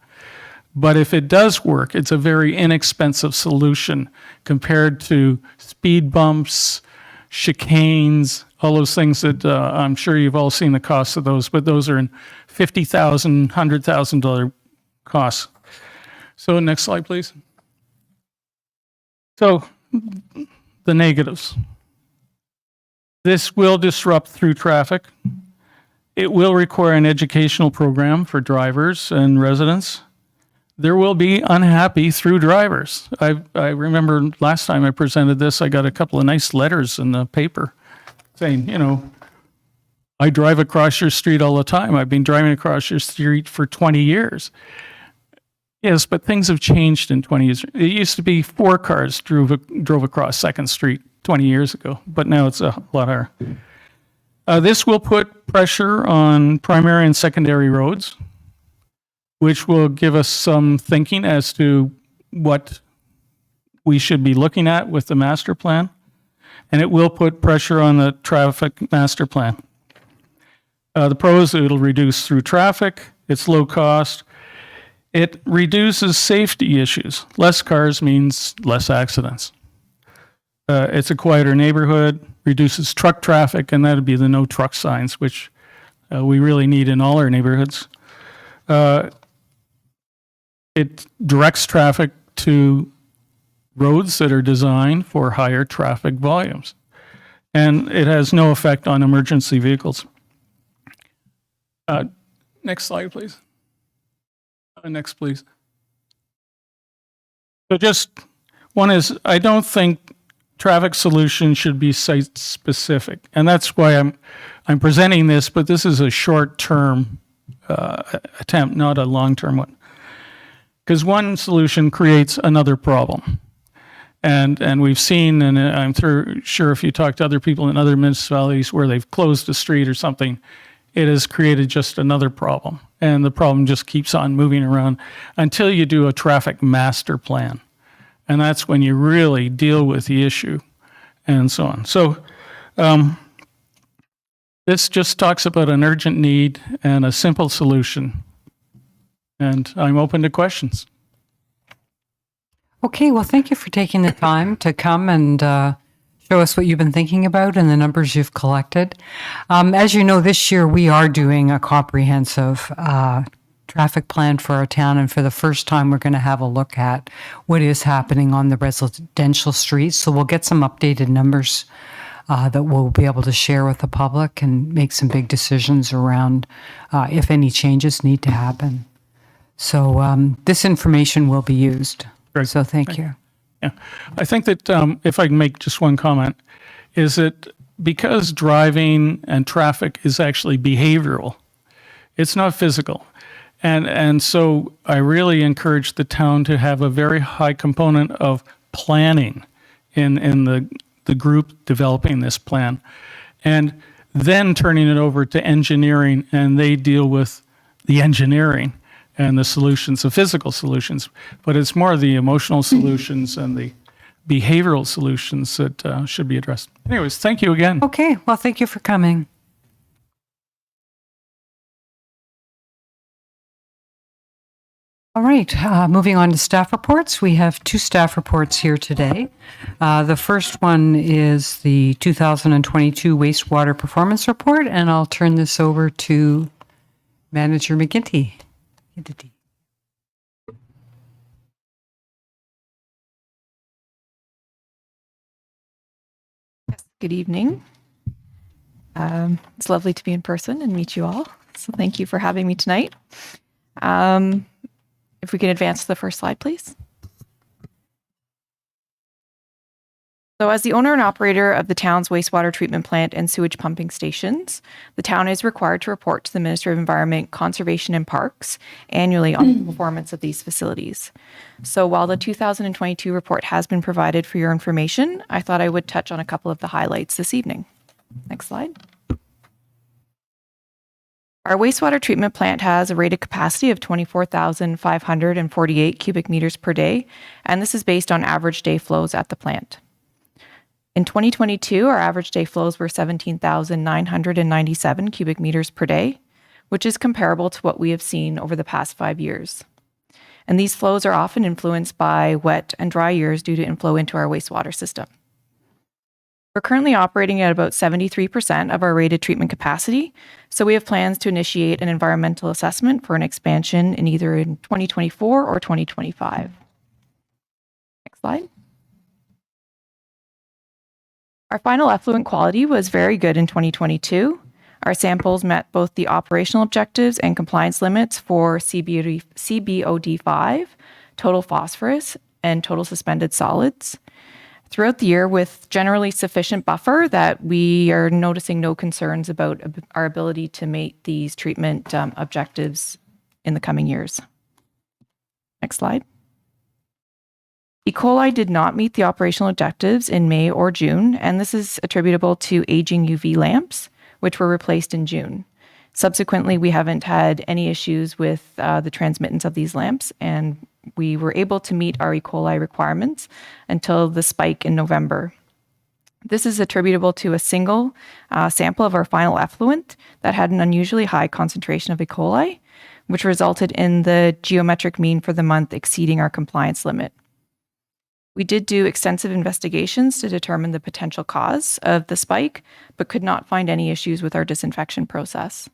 But if it does work, it's a very inexpensive solution compared to speed bumps, chicanes, all those things that I'm sure you've all seen the costs of those, but those are in $50,000, $100,000 costs. So next slide, please. So the negatives. This will disrupt through traffic. It will require an educational program for drivers and residents. There will be unhappy through drivers. I remember last time I presented this, I got a couple of nice letters in the paper saying, you know, I drive across your street all the time. I've been driving across your street for 20 years. Yes, but things have changed in 20 years. It used to be 4 cars drove across 2nd Street 20 years ago, but now it's a lot higher. This will put pressure on primary and secondary roads, which will give us some thinking as to what we should be looking at with the master plan. And it will put pressure on the traffic master plan. The pros, it'll reduce through traffic. It's low cost. It reduces safety issues. Less cars means less accidents. It's a quieter neighborhood, reduces truck traffic, and that would be the no truck signs, which we really need in all our neighborhoods. It directs traffic to roads that are designed for higher traffic volumes. And it has no effect on emergency vehicles. Next slide, please. Next, please. So just One is, I don't think traffic solutions should be site specific, and that's why I'm presenting this. But this is a short-term attempt, not a long-term one, because one solution creates another problem. And we've seen, and I'm sure if you talk to other people in other municipalities where they've closed a street or something, it has created just another problem. And the problem just keeps on moving around until you do a traffic master plan. And that's when you really deal with the issue and so on. So this just talks about an urgent need and a simple solution. And I'm open to questions. Okay, well, thank you for taking the time to come and show us what you've been thinking about and the numbers you've collected. As you know, this year we are doing a comprehensive traffic plan for our town, and for the first time we're going to have a look at what is happening on the residential streets. So we'll get some updated numbers that we'll be able to share with the public and make some big decisions around if any changes need to happen. So this information will be used. Great. So thank you. Yeah, I think that if I can make just one comment, is that because driving and traffic is actually behavioral, it's not physical. And so I really encourage the town to have a very high component of planning in the group developing this plan, and then turning it over to engineering, and they deal with the engineering and the solutions, the physical solutions, but it's more the emotional solutions and the behavioral solutions that should be addressed. Anyways, thank you again. Okay, well, thank you for coming. All right, moving on to staff reports. We have two staff reports here today. The first one is the 2022 Wastewater Performance Report, and I'll turn this over to Manager McGinty. Good evening. It's lovely to be in person and meet you all. So thank you for having me tonight. If we can advance to the first slide, please. So as the owner and operator of the town's wastewater treatment plant and sewage pumping stations, the town is required to report to the Ministry of Environment, Conservation and Parks annually on the performance of these facilities. So while the 2022 report has been provided for your information, I thought I would touch on a couple of the highlights this evening. Next slide. Our wastewater treatment plant has a rated capacity of 24,548 cubic meters per day, and this is based on average day flows at the plant. In 2022, our average day flows were 17,997 cubic meters per day, which is comparable to what we have seen over the past 5 years. And these flows are often influenced by wet and dry years due to inflow into our wastewater system. We're currently operating at about 73% of our rated treatment capacity, so we have plans to initiate an environmental assessment for an expansion in either in 2024 or 2025. Next slide. Our final effluent quality was very good in 2022. Our samples met both the operational objectives and compliance limits for CBOD5, total phosphorus, and total suspended solids. Throughout the year, with generally sufficient buffer, that we are noticing no concerns about our ability to meet these treatment objectives in the coming years. Next slide. E. coli did not meet the operational objectives in May or June, and this is attributable to aging UV lamps, which were replaced in June. Subsequently, we haven't had any issues with the transmittance of these lamps, and we were able to meet our E. coli requirements until the spike in November. This is attributable to a single sample of our final effluent that had an unusually high concentration of E. coli, which resulted in the geometric mean for the month exceeding our compliance limit. We did do extensive investigations to determine the potential cause of the spike, but could not find any issues with our disinfection process.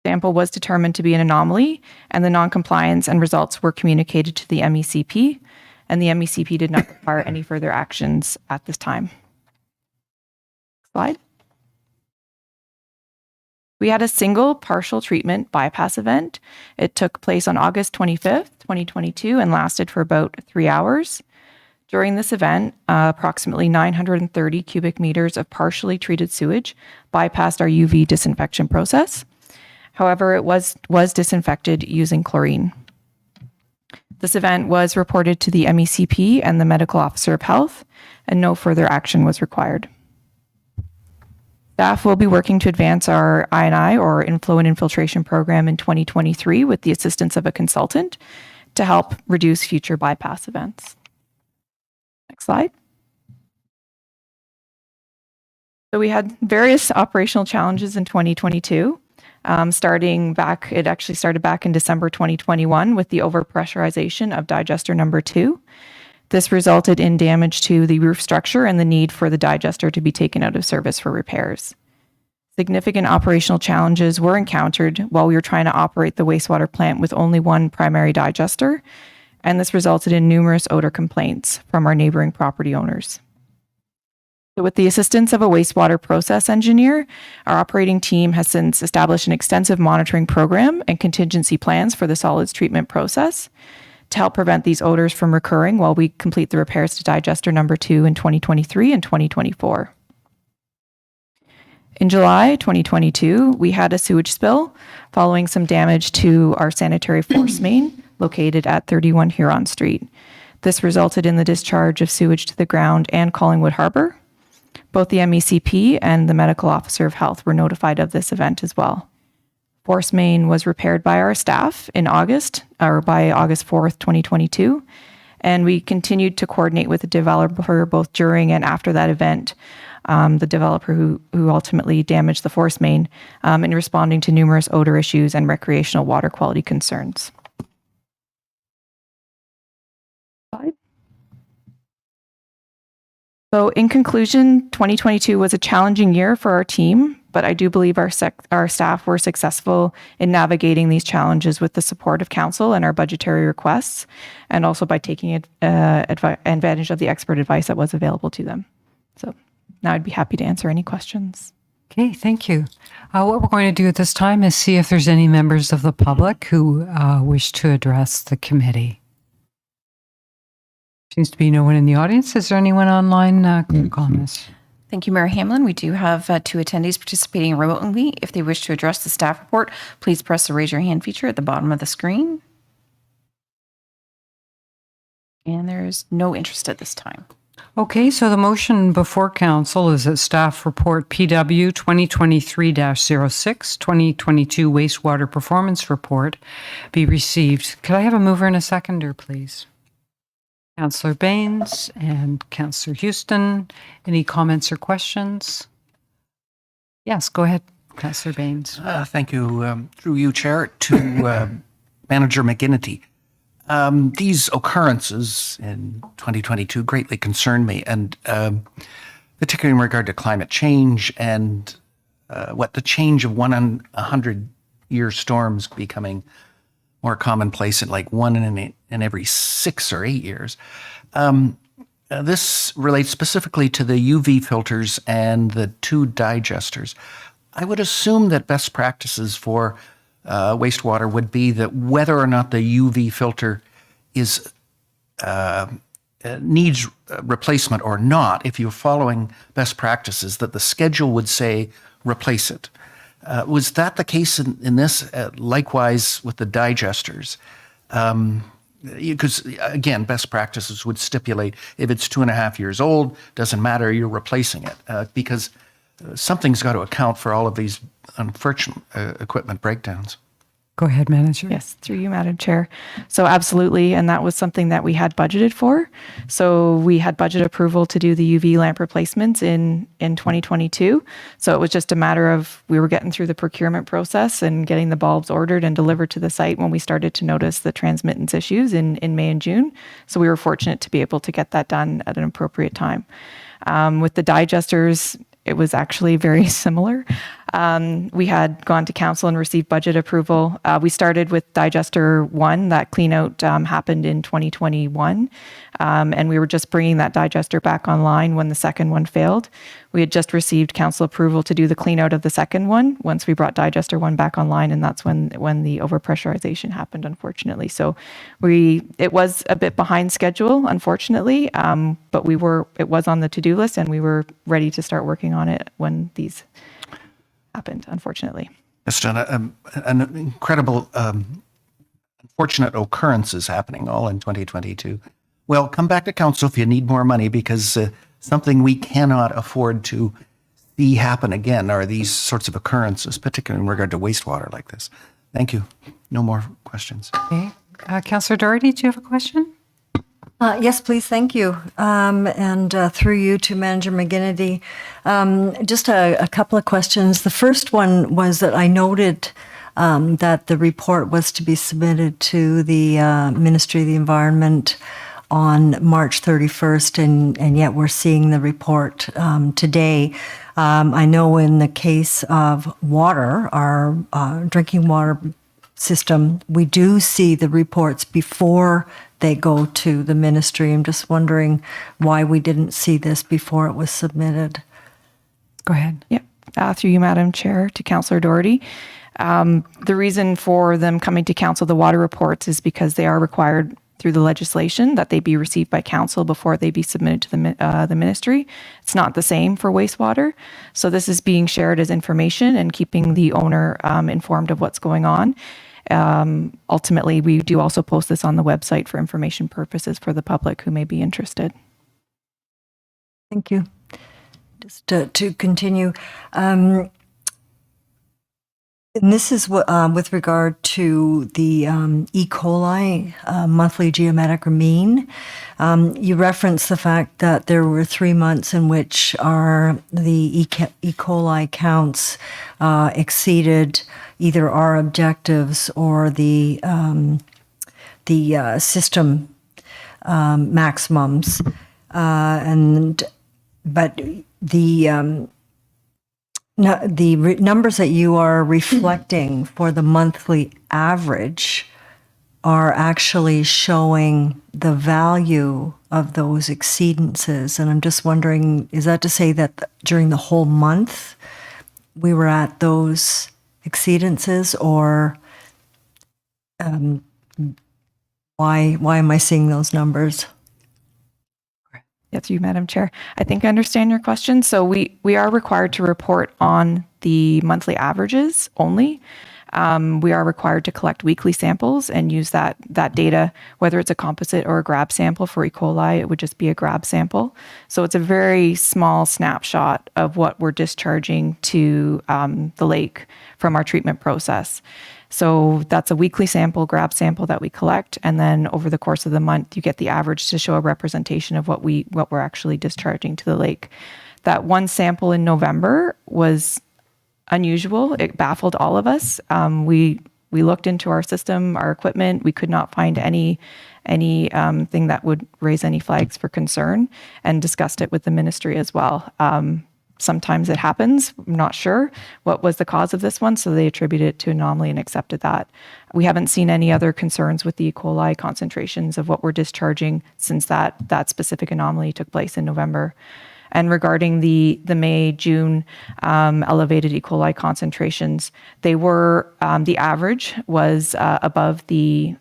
The sample was determined to be an anomaly, and the non-compliance and results were communicated to the MECP, and the MECP did not require any further actions at this time. Slide. We had a single partial treatment bypass event. It took place on August 25th, 2022, and lasted for about 3 hours. During this event, approximately 930 cubic meters of partially treated sewage bypassed our UV disinfection process. However, it was disinfected using chlorine. This event was reported to the MECP and the Medical Officer of Health, and no further action was required. Staff will be working to advance our I&I, or Inflow and Infiltration Program, in 2023 with the assistance of a consultant to help reduce future bypass events. Next slide. So we had various operational challenges in 2022. It actually started back in December 2021 with the overpressurization of digester number 2. This resulted in damage to the roof structure and the need for the digester to be taken out of service for repairs. Significant operational challenges were encountered while we were trying to operate the wastewater plant with only one primary digester, and this resulted in numerous odor complaints from our neighboring property owners. So with the assistance of a wastewater process engineer, our operating team has since established an extensive monitoring program and contingency plans for the solids treatment process to help prevent these odors from recurring while we complete the repairs to digester number 2 in 2023 and 2024. In July 2022, we had a sewage spill following some damage to our sanitary force main located at 31 Huron Street. This resulted in the discharge of sewage to the ground and Collingwood Harbour. Both the MECP and the Medical Officer of Health were notified of this event as well. Force main was repaired by our staff by August 4th, 2022, and we continued to coordinate with the developer both during and after that event, the developer who ultimately damaged the force main, in responding to numerous odor issues and recreational water quality concerns. So in conclusion, 2022 was a challenging year for our team, but I do believe our staff were successful in navigating these challenges with the support of council and our budgetary requests, and also by taking advantage of the expert advice that was available to them. So now I'd be happy to answer any questions. Okay, thank you. What we're going to do at this time is see if there's any members of the public who wish to address the committee. Seems to be no one in the audience. Is there anyone online comments? Thank you, Mayor Hamlin. We do have 2 attendees participating remotely. If they wish to address the staff report, please press the raise your hand feature at the bottom of the screen. And there's no interest at this time. Okay, so the motion before council is that staff report PW 2023-06, 2022 wastewater performance report be received. Could I have a mover and a seconder, please? Councillor Baines and Councillor Houston. Any comments or questions? Yes, go ahead, Councillor Baines. Thank you. Through you, Chair, to Manager McGinnity. These occurrences in 2022 greatly concern me, and particularly in regard to climate change and what the change of 100-year storms becoming more commonplace at like one in every 6 or 8 years. This relates specifically to the UV filters and the 2 digesters. I would assume that best practices for wastewater would be that whether or not the UV filter needs replacement or not, if you're following best practices, that the schedule would say replace it. Was that the case in this? Likewise with the digesters? Because, again, best practices would stipulate if it's 2.5 years old, doesn't matter, you're replacing it. Because something's got to account for all of these unfortunate equipment breakdowns. Go ahead, Manager. Yes, through you, Madam Chair. So absolutely, and that was something that we had budgeted for. So we had budget approval to do the UV lamp replacements in 2022. So it was just a matter of we were getting through the procurement process and getting the bulbs ordered and delivered to the site when we started to notice the transmittance issues in May and June. So we were fortunate to be able to get that done at an appropriate time. With the digesters, it was actually very similar. We had gone to council and received budget approval. We started with digester 1. That cleanout happened in 2021. And we were just bringing that digester back online when the second one failed. We had just received council approval to do the cleanout of the second one once we brought digester 1 back online, and that's when the overpressurization happened, unfortunately. So it was a bit behind schedule, unfortunately, but it was on the to-do list, and we were ready to start working on it when these happened, unfortunately. Just an incredible, unfortunate occurrences happening all in 2022. Well, come back to council if you need more money, because something we cannot afford to see happen again are these sorts of occurrences, particularly in regard to wastewater like this. Thank you. No more questions. Okay. Councillor Doherty, do you have a question? Yes, please. Thank you. And through you to Manager McGinnity, just a couple of questions. The first one was that I noted that the report was to be submitted to the Ministry of the Environment on March 31st, and yet we're seeing the report today. I know in the case of water, our drinking water system, we do see the reports before they go to the ministry. I'm just wondering why we didn't see this before it was submitted. Go ahead. Yep. Through you, Madam Chair, to Councillor Doherty. The reason for them coming to council, the water reports, is because they are required through the legislation that they be received by council before they be submitted to the ministry. It's not the same for wastewater. So this is being shared as information and keeping the owner informed of what's going on. Ultimately, we do also post this on the website for information purposes for the public who may be interested. Thank you. Just to continue, and this is with regard to the E. coli monthly geometric mean. You referenced the fact that there were 3 months in which the E. coli counts exceeded either our objectives or the system maximums, but the numbers that you are reflecting for the monthly average are actually showing the value of those exceedances. And I'm just wondering, is that to say that during the whole month we were at those exceedances, or why am I seeing those numbers? Yes, you, Madam Chair. I think I understand your question. So we are required to report on the monthly averages only. We are required to collect weekly samples and use that data, whether it's a composite or a grab sample. For E. coli, it would just be a grab sample. So it's a very small snapshot of what we're discharging to the lake from our treatment process. So that's a weekly sample, grab sample that we collect, and then over the course of the month, you get the average to show a representation of what we're actually discharging to the lake. That one sample in November was unusual. It baffled all of us. We looked into our system, our equipment. We could not find any thing that would raise any flags for concern, and discussed it with the ministry as well. Sometimes it happens. I'm not sure what was the cause of this one, so they attributed it to anomaly and accepted that. We haven't seen any other concerns with the E. coli concentrations of what we're discharging since that specific anomaly took place in November. And regarding the May-June elevated E. coli concentrations, they were, the average was above the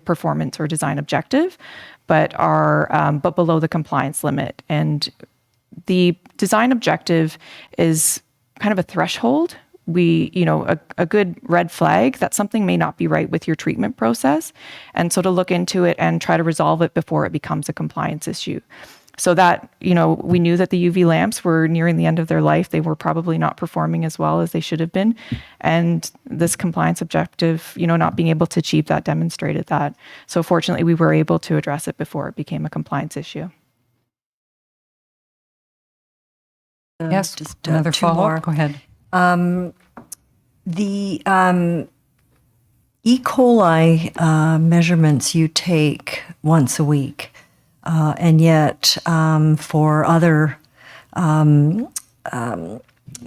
performance or design objective, but below the compliance limit. And the design objective is kind of a threshold. A good red flag that something may not be right with your treatment process. And so to look into it and try to resolve it before it becomes a compliance issue. So that, we knew that the UV lamps were nearing the end of their life. They were probably not performing as well as they should have been. And this compliance objective, not being able to achieve that demonstrated that. So fortunately, we were able to address it before it became a compliance issue. Yes, just another two more. follow-up. Go ahead. The E. coli measurements you take once a week, and yet for other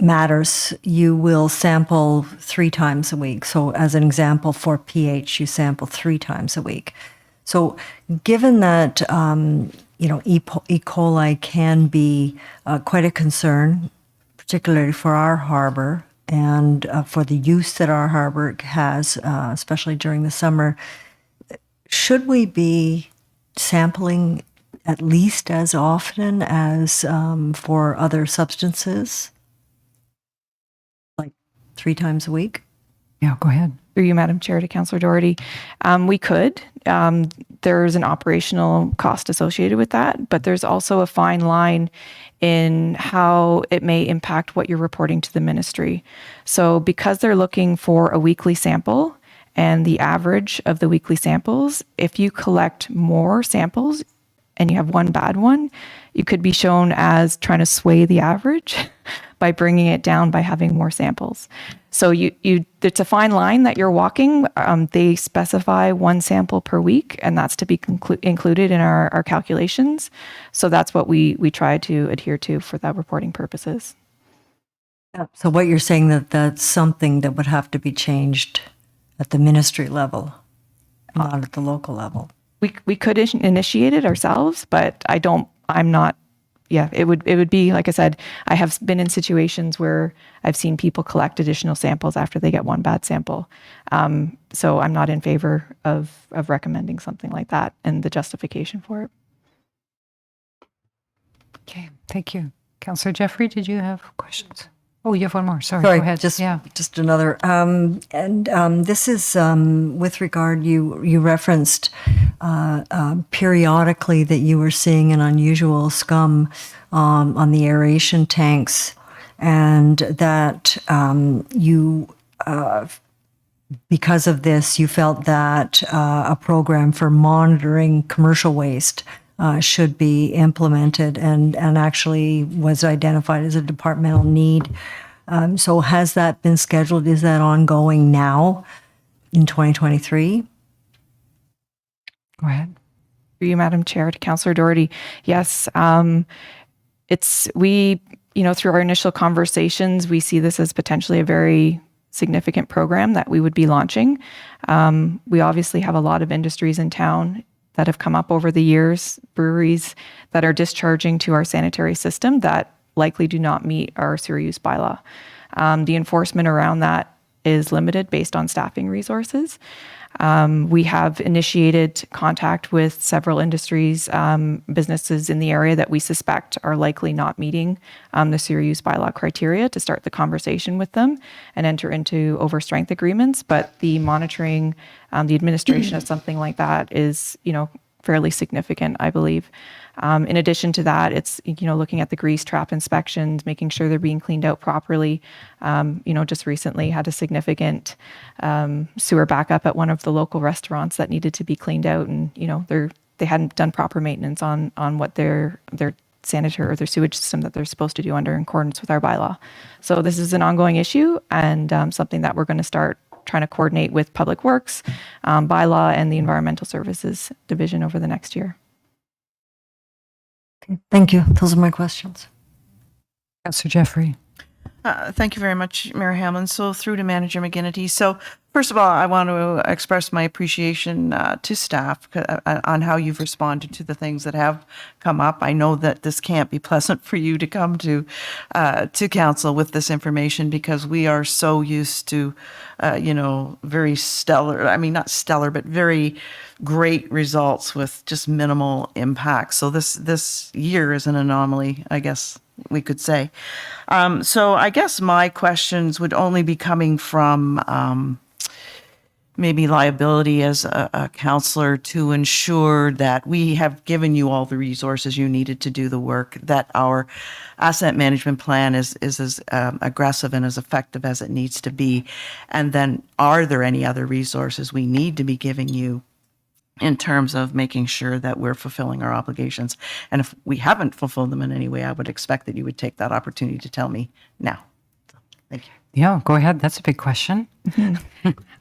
matters, you will sample 3 times a week. So as an example, for pH, you sample 3 times a week. So given that, E. coli can be quite a concern, particularly for our harbor and for the use that our harbor has, especially during the summer, should we be sampling at least as often as for other substances? Like 3 times a week? Yeah, go ahead. Through you, Madam Chair, to Councillor Doherty. We could. There's an operational cost associated with that, but there's also a fine line in how it may impact what you're reporting to the ministry. So because they're looking for a weekly sample and the average of the weekly samples, if you collect more samples and you have one bad one, you could be shown as trying to sway the average by bringing it down by having more samples. So it's a fine line that you're walking. They specify 1 sample per week, and that's to be included in our calculations. So that's what we try to adhere to for that reporting purposes. So what you're saying that's something that would have to be changed at the ministry level, not at the local level. We could initiate it ourselves, but I'm not. Yeah, it would be, like I said, I have been in situations where I've seen people collect additional samples after they get one bad sample. So I'm not in favor of recommending something like that and the justification for it. Okay, thank you. Councillor Jeffrey, did you have questions? Oh, you have one more. Sorry, Sorry, go ahead. just another. This is with regard, you referenced periodically that you were seeing an unusual scum on the aeration tanks, and that because of this, you felt that a program for monitoring commercial waste should be implemented and actually was identified as a departmental need. So has that been scheduled? Is that ongoing now in 2023? Go ahead. Through you, Madam Chair, to Councillor Doherty. Yes, through our initial conversations, we see this as potentially a very significant program that we would be launching. We obviously have a lot of industries in town that have come up over the years, breweries that are discharging to our sanitary system that likely do not meet our sewer use bylaw. The enforcement around that is limited based on staffing resources. We have initiated contact with several industries, businesses in the area that we suspect are likely not meeting the sewer use bylaw criteria to start the conversation with them and enter into overstrength agreements. But the monitoring, the administration of something like that is, fairly significant, I believe. In addition to that, it's, looking at the grease trap inspections, making sure they're being cleaned out properly. Just recently had a significant sewer backup at one of the local restaurants that needed to be cleaned out, and they hadn't done proper maintenance on what their sanitary or their sewage system that they're supposed to do under in accordance with our bylaw. So this is an ongoing issue and something that we're going to start trying to coordinate with Public Works, bylaw, and the Environmental Services Division over the next year. Okay, thank you. Those are my questions. Councillor Jeffrey. Thank you very much, Mayor Hamlin. So through to Manager McGinnity. So first of all, I want to express my appreciation to staff on how you've responded to the things that have come up. I know that this can't be pleasant for you to come to council with this information because we are so used to, very stellar, I mean, not stellar, but very great results with just minimal impact. So this year is an anomaly, I guess we could say. So I guess my questions would only be coming from maybe liability as a counselor to ensure that we have given you all the resources you needed to do the work, that our asset management plan is as aggressive and as effective as it needs to be. And then are there any other resources we need to be giving you in terms of making sure that we're fulfilling our obligations? And if we haven't fulfilled them in any way, I would expect that you would take that opportunity to tell me now. So, thank you. Yeah, go ahead. That's a big question.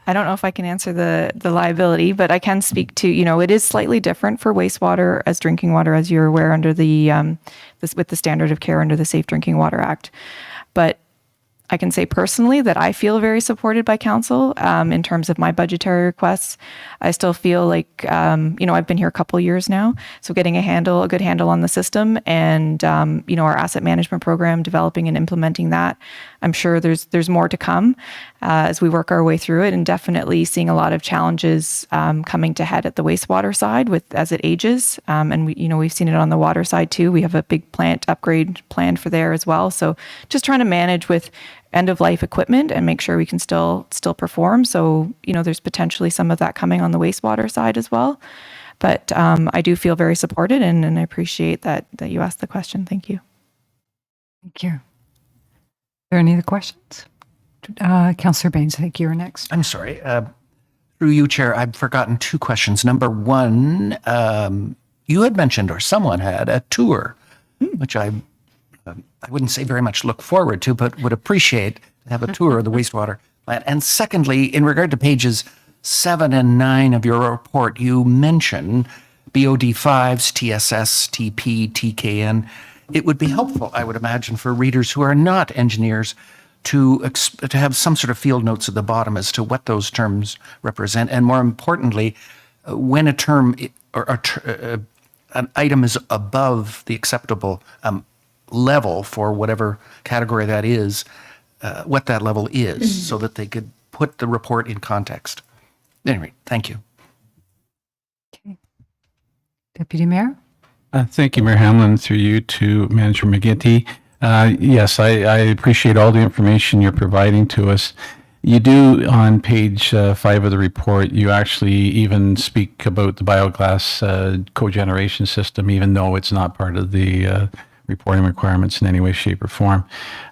I don't know if I can answer the liability, but I can speak to, it is slightly different for wastewater as drinking water, as you're aware, under the with the standard of care under the Safe Drinking Water Act. But I can say personally that I feel very supported by council in terms of my budgetary requests. I still feel like, I've been here a couple of years now, so getting a good handle on the system and, our asset management program, developing and implementing that. I'm sure there's more to come as we work our way through it, and definitely seeing a lot of challenges coming to head at the wastewater side as it ages. And we've seen it on the water side too. We have a big plant upgrade planned for there as well. So just trying to manage with end of life equipment and make sure we can still perform. So, there's potentially some of that coming on the wastewater side as well. But I do feel very supported, and I appreciate that you asked the question. Thank you. Thank you. Are there any other questions? Councillor Baines, I think you're next. I'm sorry. Through you, Chair, I've forgotten two questions. Number one, you had mentioned, or someone had, a tour, which I wouldn't say very much look forward to, but would appreciate to have a tour of the wastewater plant. And secondly, in regard to pages 7 and 9 of your report, you mention BOD5s, TSS, TP, TKN. It would be helpful, I would imagine, for readers who are not engineers to have some sort of field notes at the bottom as to what those terms represent. And more importantly, when a term or an item is above the acceptable level for whatever category that is, what that level is, so that they could put the report in context. Anyway, thank you. Okay. Deputy Mayor? Thank you, Mayor Hamlin, through you to Manager McGinty. Yes, I appreciate all the information you're providing to us. You do, on page 5 of the report, you actually even speak about the biogas cogeneration system, even though it's not part of the reporting requirements in any way, shape, or form.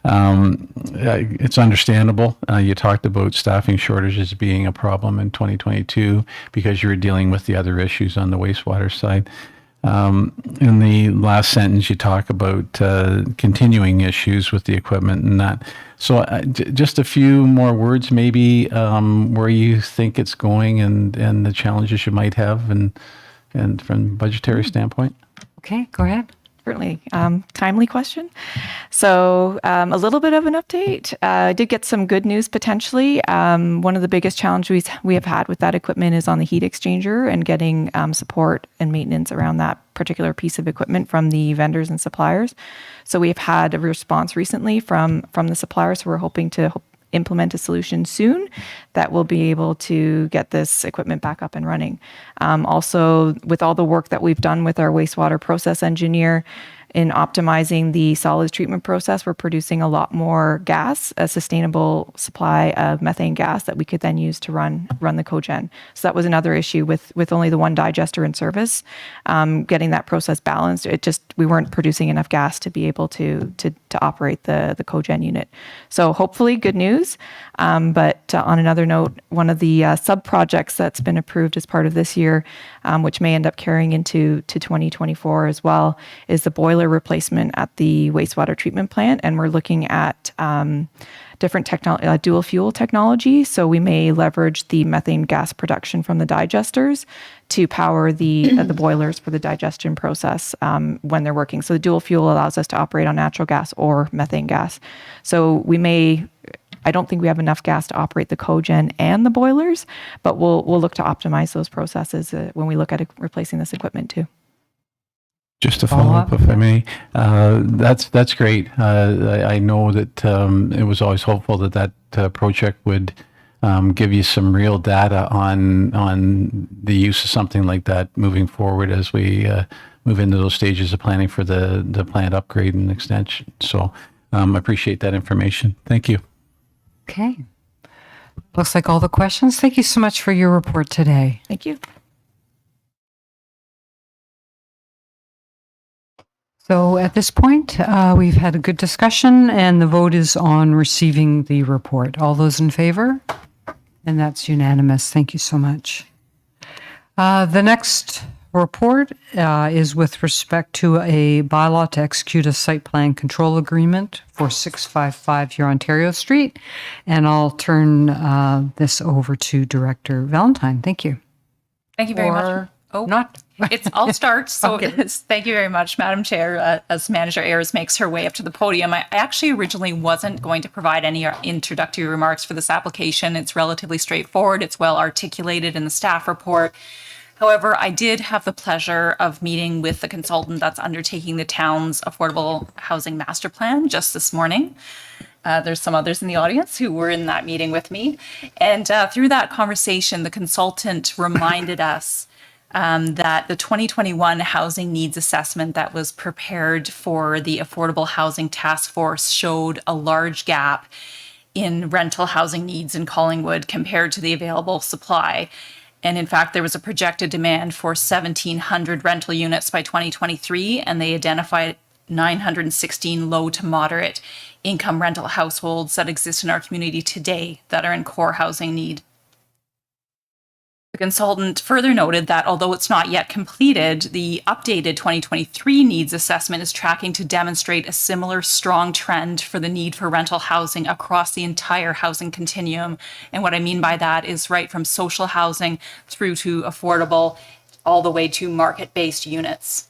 It's understandable. You talked about staffing shortages being a problem in 2022 because you were dealing with the other issues on the wastewater side. In the last sentence, you talk about continuing issues with the equipment and that. So just a few more words, maybe, where you think it's going and the challenges you might have and from a budgetary standpoint. Okay, go ahead. Certainly. Timely question. So a little bit of an update. I did get some good news potentially. One of the biggest challenges we have had with that equipment is on the heat exchanger and getting support and maintenance around that particular piece of equipment from the vendors and suppliers. So we've had a response recently from the suppliers who are hoping to implement a solution soon that will be able to get this equipment back up and running. Also, with all the work that we've done with our wastewater process engineer in optimizing the solids treatment process, we're producing a lot more gas, a sustainable supply of methane gas that we could then use to run the cogen. So that was another issue with only the one digester in service. Getting that process balanced, we weren't producing enough gas to be able to operate the cogen unit. So hopefully good news. But on another note, one of the sub-projects that's been approved as part of this year, which may end up carrying into 2024 as well, is the boiler replacement at the wastewater treatment plant. And we're looking at different dual fuel technology. So we may leverage the methane gas production from the digesters to power the boilers for the digestion process when they're working. So the dual fuel allows us to operate on natural gas or methane gas. So I don't think we have enough gas to operate the cogen and the boilers, but we'll look to optimize those processes when we look at replacing this equipment too. Just to follow up, if I may, that's great. I know that it was always hopeful that project would give you some real data on the use of something like that moving forward as we move into those stages of planning for the plant upgrade and extension. So I appreciate that information. Thank you. Okay. Looks like all the questions. Thank you so much for your report today. Thank you. So at this point, we've had a good discussion and the vote is on receiving the report. All those in favor? And that's unanimous. Thank you so much. The next report is with respect to a bylaw to execute a site plan control agreement for 655 Hurontario Street. And I'll turn this over to Director Valentine. Thank you. Thank you very much. Not I'll start. So thank you very much, Madam Chair. As Manager Ayers makes her way up to the podium, I actually originally wasn't going to provide any introductory remarks for this application. It's relatively straightforward. It's well articulated in the staff report. However, I did have the pleasure of meeting with the consultant that's undertaking the town's affordable housing master plan just this morning. There's some others in the audience who were in that meeting with me. And through that conversation, the consultant reminded us that the 2021 housing needs assessment that was prepared for the Affordable Housing Task Force showed a large gap in rental housing needs in Collingwood compared to the available supply. And in fact, there was a projected demand for 1,700 rental units by 2023, and they identified 916 low to moderate income rental households that exist in our community today that are in core housing need. The consultant further noted that although it's not yet completed, the updated 2023 needs assessment is tracking to demonstrate a similar strong trend for the need for rental housing across the entire housing continuum. And what I mean by that is right from social housing through to affordable, all the way to market-based units.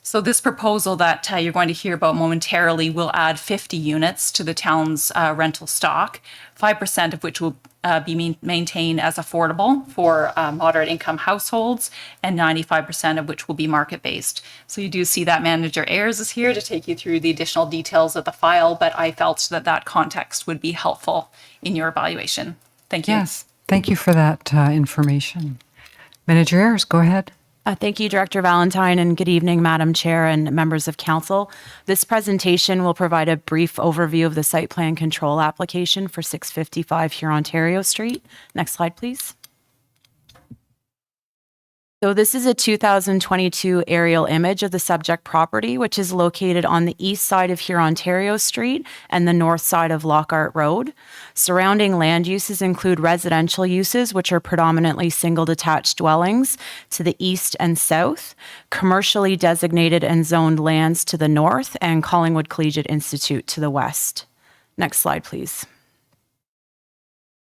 So this proposal that you're going to hear about momentarily will add 50 units to the town's rental stock, 5% of which will be maintained as affordable for moderate income households, and 95% of which will be market-based. So you do see that Manager Ayers is here to take you through the additional details of the file, but I felt that that context would be helpful in your evaluation. Thank you. Yes, thank you for that information. Manager Ayers, go ahead. Thank you, Director Valentine, and good evening, Madam Chair and members of Council. This presentation will provide a brief overview of the site plan control application for 655 Hurontario Street. Next slide, please. So this is a 2022 aerial image of the subject property, which is located on the east side of Hurontario Street and the north side of Lockhart Road. Surrounding land uses include residential uses, which are predominantly single detached dwellings to the east and south, commercially designated and zoned lands to the north, and Collingwood Collegiate Institute to the west. Next slide, please.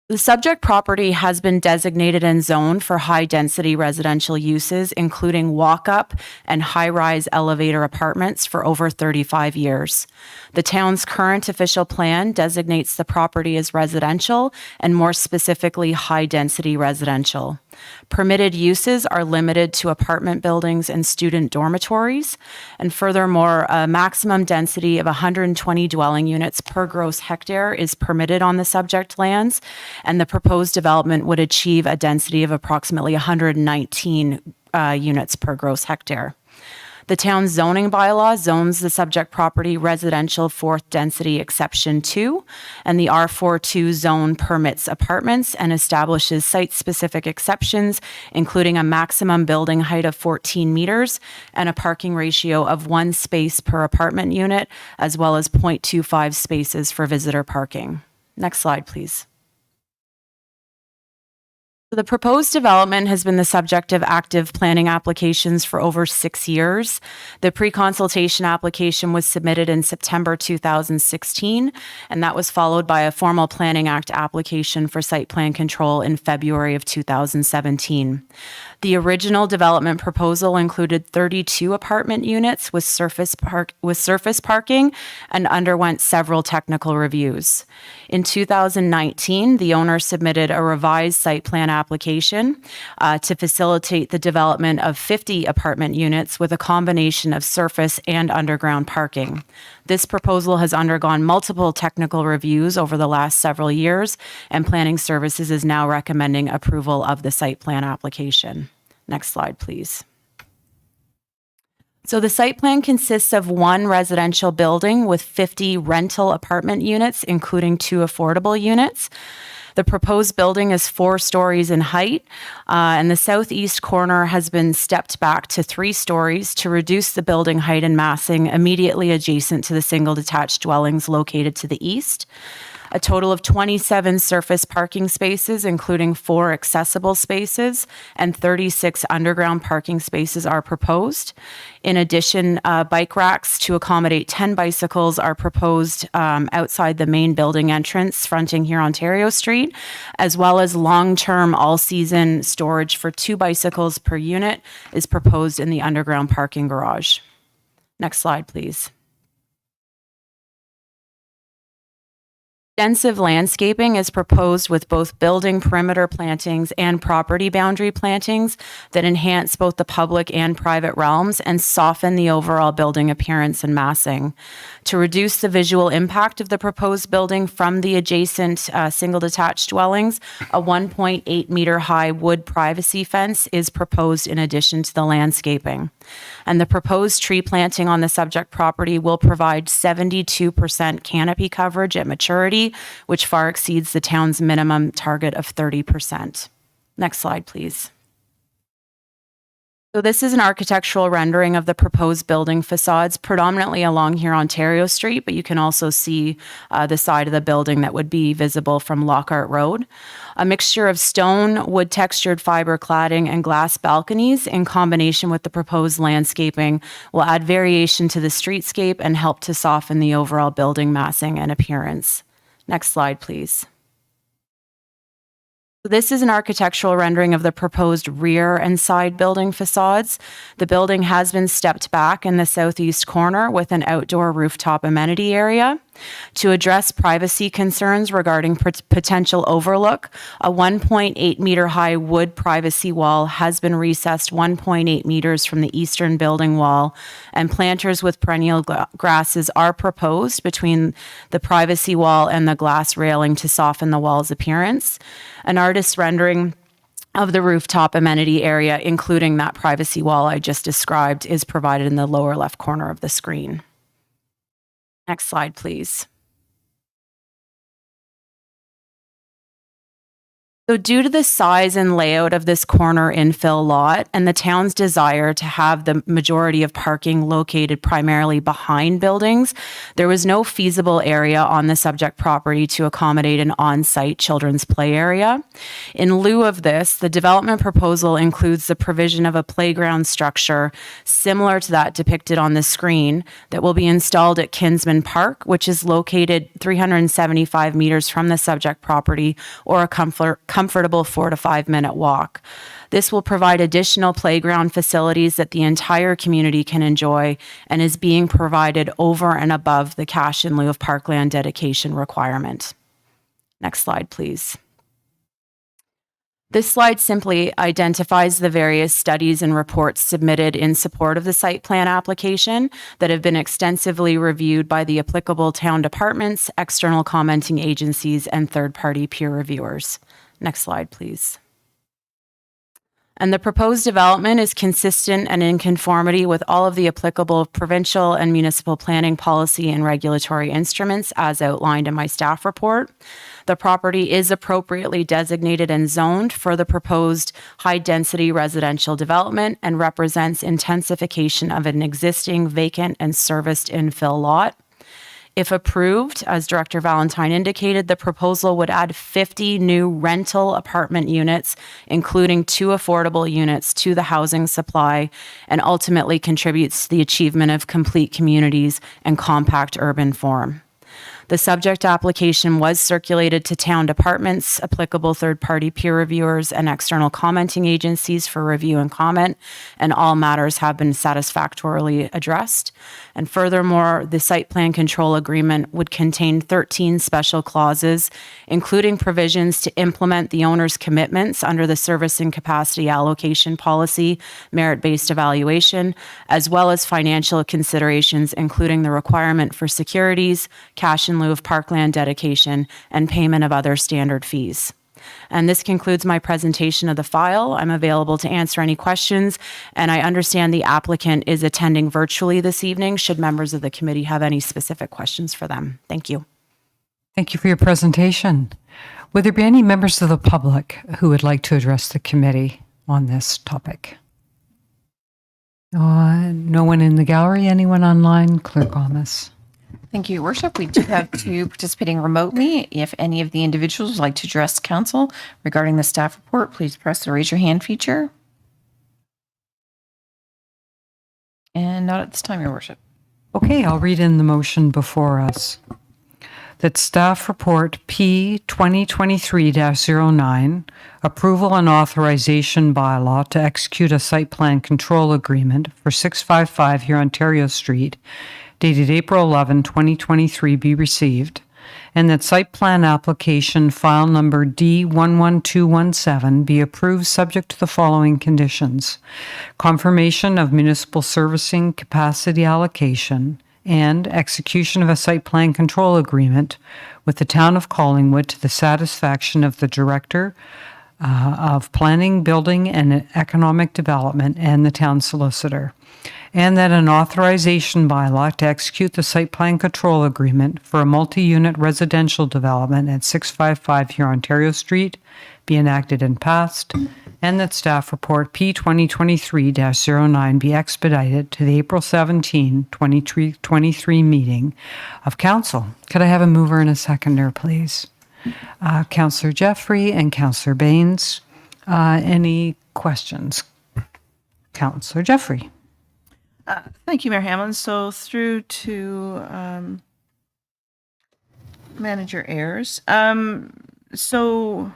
The subject property has been designated and zoned for high-density residential uses, including walk-up and high-rise elevator apartments for over 35 years. The town's current official plan designates the property as residential and more specifically high-density residential. Permitted uses are limited to apartment buildings and student dormitories, and furthermore, a maximum density of 120 dwelling units per gross hectare is permitted on the subject lands, and the proposed development would achieve a density of approximately 119 units per gross hectare. The town's zoning bylaw zones the subject property residential fourth density exception 2, and the R42 zone permits apartments and establishes site-specific exceptions, including a maximum building height of 14 meters and a parking ratio of 1 space per apartment unit, as well as 0.25 spaces for visitor parking. Next slide, please. The proposed development has been the subject of active planning applications for over 6 years. The pre-consultation application was submitted in September 2016, and that was followed by a formal Planning Act application for site plan control in February of 2017. The original development proposal included 32 apartment units with surface parking and underwent several technical reviews. In 2019, the owner submitted a revised site plan application to facilitate the development of 50 apartment units with a combination of surface and underground parking. This proposal has undergone multiple technical reviews over the last several years, and Planning Services is now recommending approval of the site plan application. Next slide, please. So the site plan consists of one residential building with 50 rental apartment units, including 2 affordable units. The proposed building is 4 stories in height, and the southeast corner has been stepped back to 3 stories to reduce the building height and massing immediately adjacent to the single detached dwellings located to the east. A total of 27 surface parking spaces, including 4 accessible spaces, and 36 underground parking spaces are proposed. In addition, bike racks to accommodate 10 bicycles are proposed outside the main building entrance fronting Hurontario Street, as well as long-term all-season storage for 2 bicycles per unit is proposed in the underground parking garage. Next slide, please. Extensive landscaping is proposed with both building perimeter plantings and property boundary plantings that enhance both the public and private realms and soften the overall building appearance and massing. To reduce the visual impact of the proposed building from the adjacent single detached dwellings, a 1.8 meter high wood privacy fence is proposed in addition to the landscaping. And the proposed tree planting on the subject property will provide 72% canopy coverage at maturity, which far exceeds the town's minimum target of 30%. Next slide, please. So this is an architectural rendering of the proposed building facades, predominantly along Hurontario Street, but you can also see the side of the building that would be visible from Lockhart Road. A mixture of stone, wood textured fiber cladding, and glass balconies in combination with the proposed landscaping will add variation to the streetscape and help to soften the overall building massing and appearance. Next slide, please. This is an architectural rendering of the proposed rear and side building facades. The building has been stepped back in the southeast corner with an outdoor rooftop amenity area. To address privacy concerns regarding potential overlook, a 1.8 meter high wood privacy wall has been recessed 1.8 meters from the eastern building wall, and planters with perennial grasses are proposed between the privacy wall and the glass railing to soften the wall's appearance. An artist's rendering of the rooftop amenity area, including that privacy wall I just described, is provided in the lower left corner of the screen. Next slide, please. So due to the size and layout of this corner infill lot and the town's desire to have the majority of parking located primarily behind buildings, there was no feasible area on the subject property to accommodate an on-site children's play area. In lieu of this, the development proposal includes the provision of a playground structure similar to that depicted on the screen that will be installed at Kinsman Park, which is located 375 meters from the subject property, or a comfortable 4 to 5 minute walk. This will provide additional playground facilities that the entire community can enjoy and is being provided over and above the cash in lieu of parkland dedication requirement. Next slide, please. This slide simply identifies the various studies and reports submitted in support of the site plan application that have been extensively reviewed by the applicable town departments, external commenting agencies, and third-party peer reviewers. Next slide, please. And the proposed development is consistent and in conformity with all of the applicable provincial and municipal planning policy and regulatory instruments as outlined in my staff report. The property is appropriately designated and zoned for the proposed high-density residential development and represents intensification of an existing vacant and serviced infill lot. If approved, as Director Valentine indicated, the proposal would add 50 new rental apartment units, including 2 affordable units, to the housing supply, and ultimately contributes to the achievement of complete communities and compact urban form. The subject application was circulated to town departments, applicable third-party peer reviewers, and external commenting agencies for review and comment, and all matters have been satisfactorily addressed. And furthermore, the site plan control agreement would contain 13 special clauses, including provisions to implement the owner's commitments under the service and capacity allocation policy, merit-based evaluation, as well as financial considerations, including the requirement for securities, cash in lieu of parkland dedication, and payment of other standard fees. And this concludes my presentation of the file. I'm available to answer any questions, and I understand the applicant is attending virtually this evening, should members of the committee have any specific questions for them. Thank you. Thank you for your presentation. Would there be any members of the public who would like to address the committee on this topic? No one in the gallery? Anyone online? Clerk Almas. Thank you, Your Worship. We do have two participating remotely. If any of the individuals would like to address council regarding the staff report, please press the raise your hand feature. And not at this time, Your Worship. Okay, I'll read in the motion before us. That staff report P 2023-09, approval and authorization bylaw to execute a site plan control agreement for 655 Hurontario Street, dated April 11, 2023, be received, and that site plan application file number D11217 be approved subject to the following conditions: confirmation of municipal servicing capacity allocation, and execution of a site plan control agreement with the town of Collingwood to the satisfaction of the Director of Planning, Building, and Economic Development and the town solicitor, and that an authorization bylaw to execute the site plan control agreement for a multi-unit residential development at 655 Hurontario Street be enacted and passed, and that staff report P 2023-09 be expedited to the April 17, 2023 meeting of council. Could I have a mover and a seconder, please? Councillor Jeffrey and Councillor Baines. Any questions? Councillor Jeffrey. Thank you, Mayor Hamlin. So through to Manager Ayers. So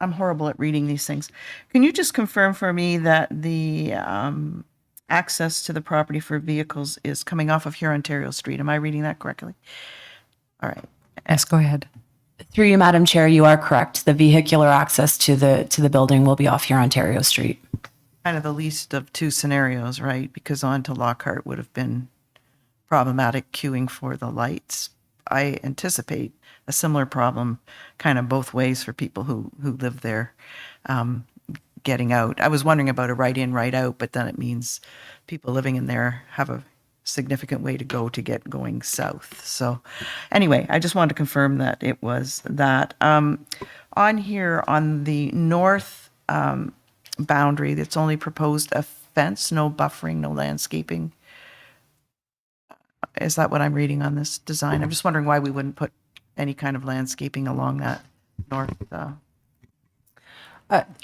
I'm horrible at reading these things. Can you just confirm for me that the access to the property for vehicles is coming off of Hurontario Street? Am I reading that correctly? All right. Yes, go ahead. Through you, Madam Chair, you are correct. The vehicular access to the building will be off here, Ontario Street. Kind of the least of two scenarios, right? Because on to Lockhart would have been problematic queuing for the lights. I anticipate a similar problem kind of both ways for people who live there getting out. I was wondering about a right in, right out, but then it means people living in there have a significant way to go to get going south. So anyway, I just wanted to confirm that it was that. On here, on the north boundary, that's only proposed a fence, no buffering, no landscaping. Is that what I'm reading on this design? I'm just wondering why we wouldn't put any kind of landscaping along that north.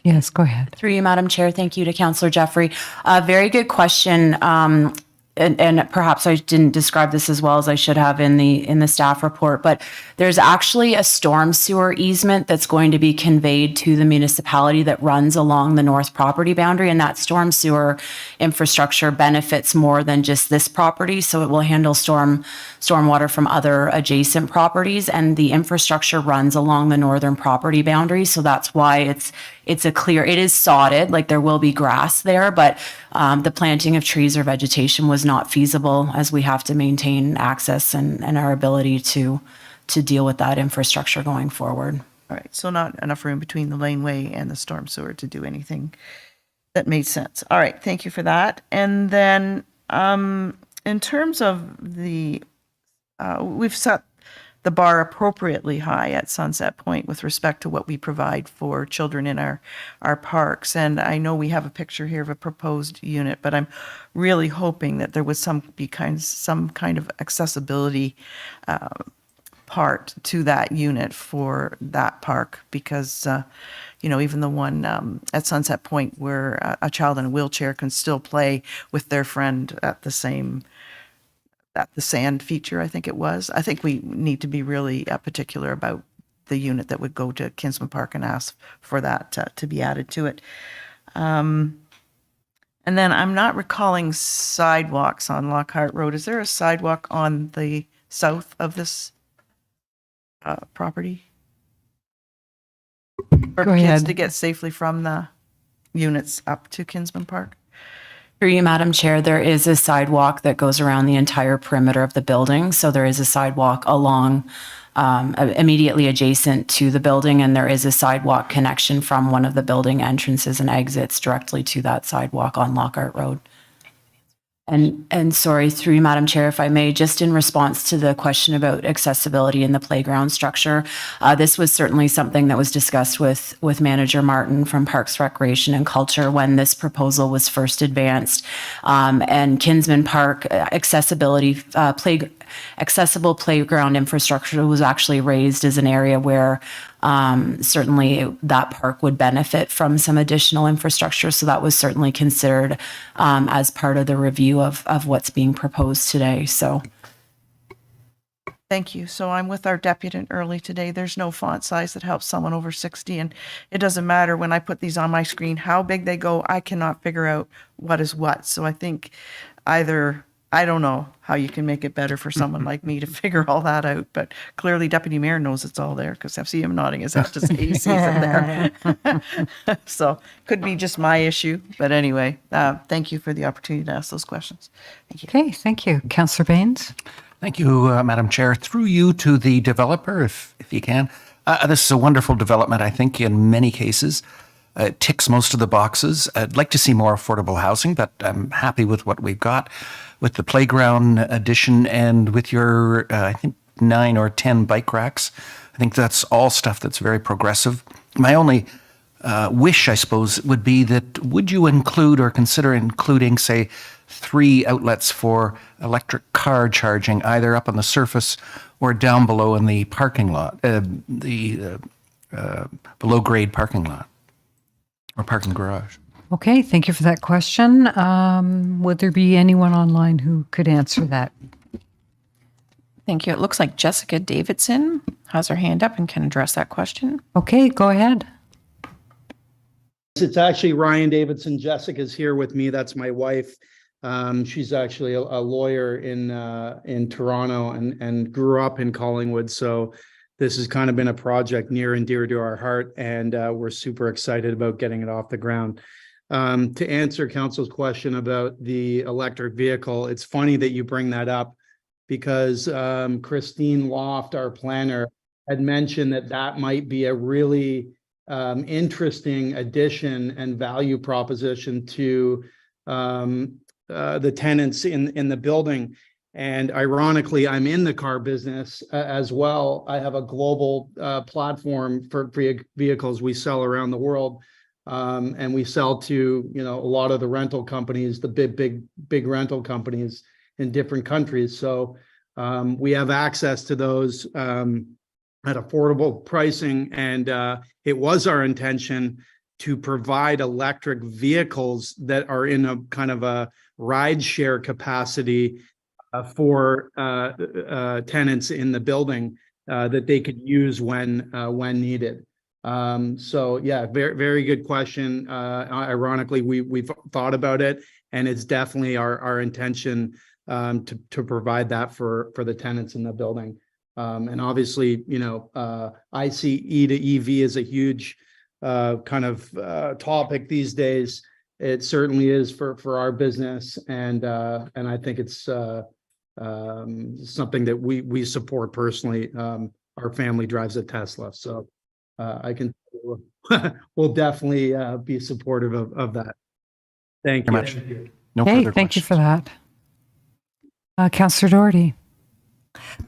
Yes, go ahead. Through you, Madam Chair, thank you to Councillor Jeffrey. Very good question. And perhaps I didn't describe this as well as I should have in the staff report, but there's actually a storm sewer easement that's going to be conveyed to the municipality that runs along the north property boundary, and that storm sewer infrastructure benefits more than just this property, so it will handle stormwater from other adjacent properties, and the infrastructure runs along the northern property boundary, so that's why it is sodded, like there will be grass there, but the planting of trees or vegetation was not feasible as we have to maintain access and our ability to deal with that infrastructure going forward. All right, so not enough room between the laneway and the storm sewer to do anything that made sense. All right, thank you for that. And then in terms of the, we've set the bar appropriately high at Sunset Point with respect to what we provide for children in our parks. And I know we have a picture here of a proposed unit, but I'm really hoping that there was some kind of accessibility part to that unit for that park, because even the one at Sunset Point where a child in a wheelchair can still play with their friend at the sand feature, I think it was. I think we need to be really particular about the unit that would go to Kinsman Park and ask for that to be added to it. And then I'm not recalling sidewalks on Lockhart Road. Is there a sidewalk on the south of this property? For Go kids ahead. to get safely from the units up to Kinsman Park? Through you, Madam Chair, there is a sidewalk that goes around the entire perimeter of the building. So there is a sidewalk along immediately adjacent to the building, and there is a sidewalk connection from one of the building entrances and exits directly to that sidewalk on Lockhart Road. And sorry, through you, Madam Chair, if I may, just in response to the question about accessibility in the playground structure, this was certainly something that was discussed with Manager Martin from Parks, Recreation and Culture when this proposal was first advanced. And Kinsman Park accessibility, accessible playground infrastructure was actually raised as an area where certainly that park would benefit from some additional infrastructure. So that was certainly considered as part of the review of what's being proposed today. So Thank you. So I'm with our deputant early today. There's no font size that helps someone over 60. And it doesn't matter when I put these on my screen, how big they go, I cannot figure out what is what. So I think either, I don't know how you can make it better for someone like me to figure all that out, but clearly Deputy Mayor knows it's all there because I see him nodding his head to say he sees it there. So could be just my issue, but anyway, thank you for the opportunity to ask those questions. Thank you. Okay, thank you. Councillor Baines? Thank you, Madam Chair. Through you to the developer, if you can. This is a wonderful development, I think, in many cases. It ticks most of the boxes. I'd like to see more affordable housing, but I'm happy with what we've got with the playground addition and with your, I think, 9 or 10 bike racks. I think that's all stuff that's very progressive. My only wish, I suppose, would be that would you include or consider including, say, 3 outlets for electric car charging, either up on the surface or down below in the parking lot, the below grade parking lot or parking garage. Okay, thank you for that question. Would there be anyone online who could answer that? Thank you. It looks like Jessica Davidson has her hand up and can address that question. Okay, go ahead. It's actually Ryan Davidson. Jessica's here with me. That's my wife. She's actually a lawyer in Toronto and grew up in Collingwood. So this has kind of been a project near and dear to our heart, and we're super excited about getting it off the ground. To answer Council's question about the electric vehicle, it's funny that you bring that up because Christine Loft, our planner, had mentioned that might be a really interesting addition and value proposition to the tenants in the building. And ironically, I'm in the car business as well. I have a global platform for vehicles we sell around the world. And we sell to, a lot of the rental companies, the big rental companies in different countries. So we have access to those at affordable pricing. And it was our intention to provide electric vehicles that are in a kind of a ride share capacity for tenants in the building that they could use when needed. So yeah, very, very good question. Ironically, we've thought about it, and it's definitely our intention to provide that for the tenants in the building. And obviously, ICE to EV is a huge kind of topic these days. It certainly is for our business, and I think it's something that we support personally. Our family drives a Tesla, so I can we'll definitely be supportive of that. Thank you. Much. No Okay, further thank you questions. for that. Councillor Doherty.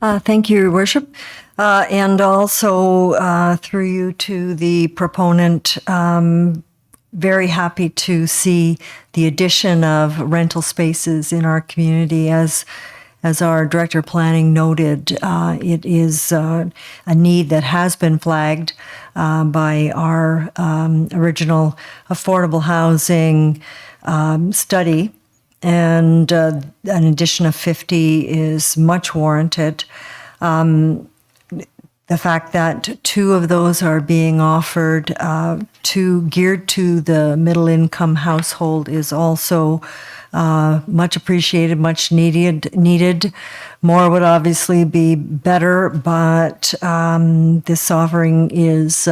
Thank you, Your Worship. And also through you to the proponent, very happy to see the addition of rental spaces in our community. As our Director of Planning noted, it is a need that has been flagged by our original affordable housing study, and an addition of 50 is much warranted. The fact that 2 of those are being offered geared to the middle income household is also much appreciated, much needed. More would obviously be better, but this offering is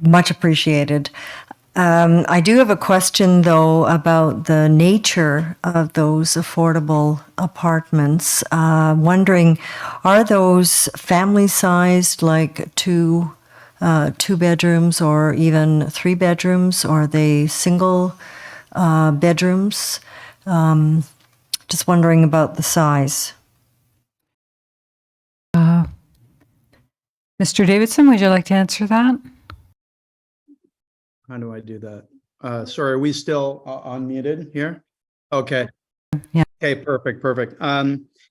much appreciated. I do have a question, though, about the nature of those affordable apartments. Wondering, are those family-sized, like two bedrooms or even 3 bedrooms? Or are they single bedrooms. Just wondering about the size. Mr. Davidson, would you like to answer that? How do I do that? Sorry, are we still unmuted here? Okay. Yeah. Okay, perfect.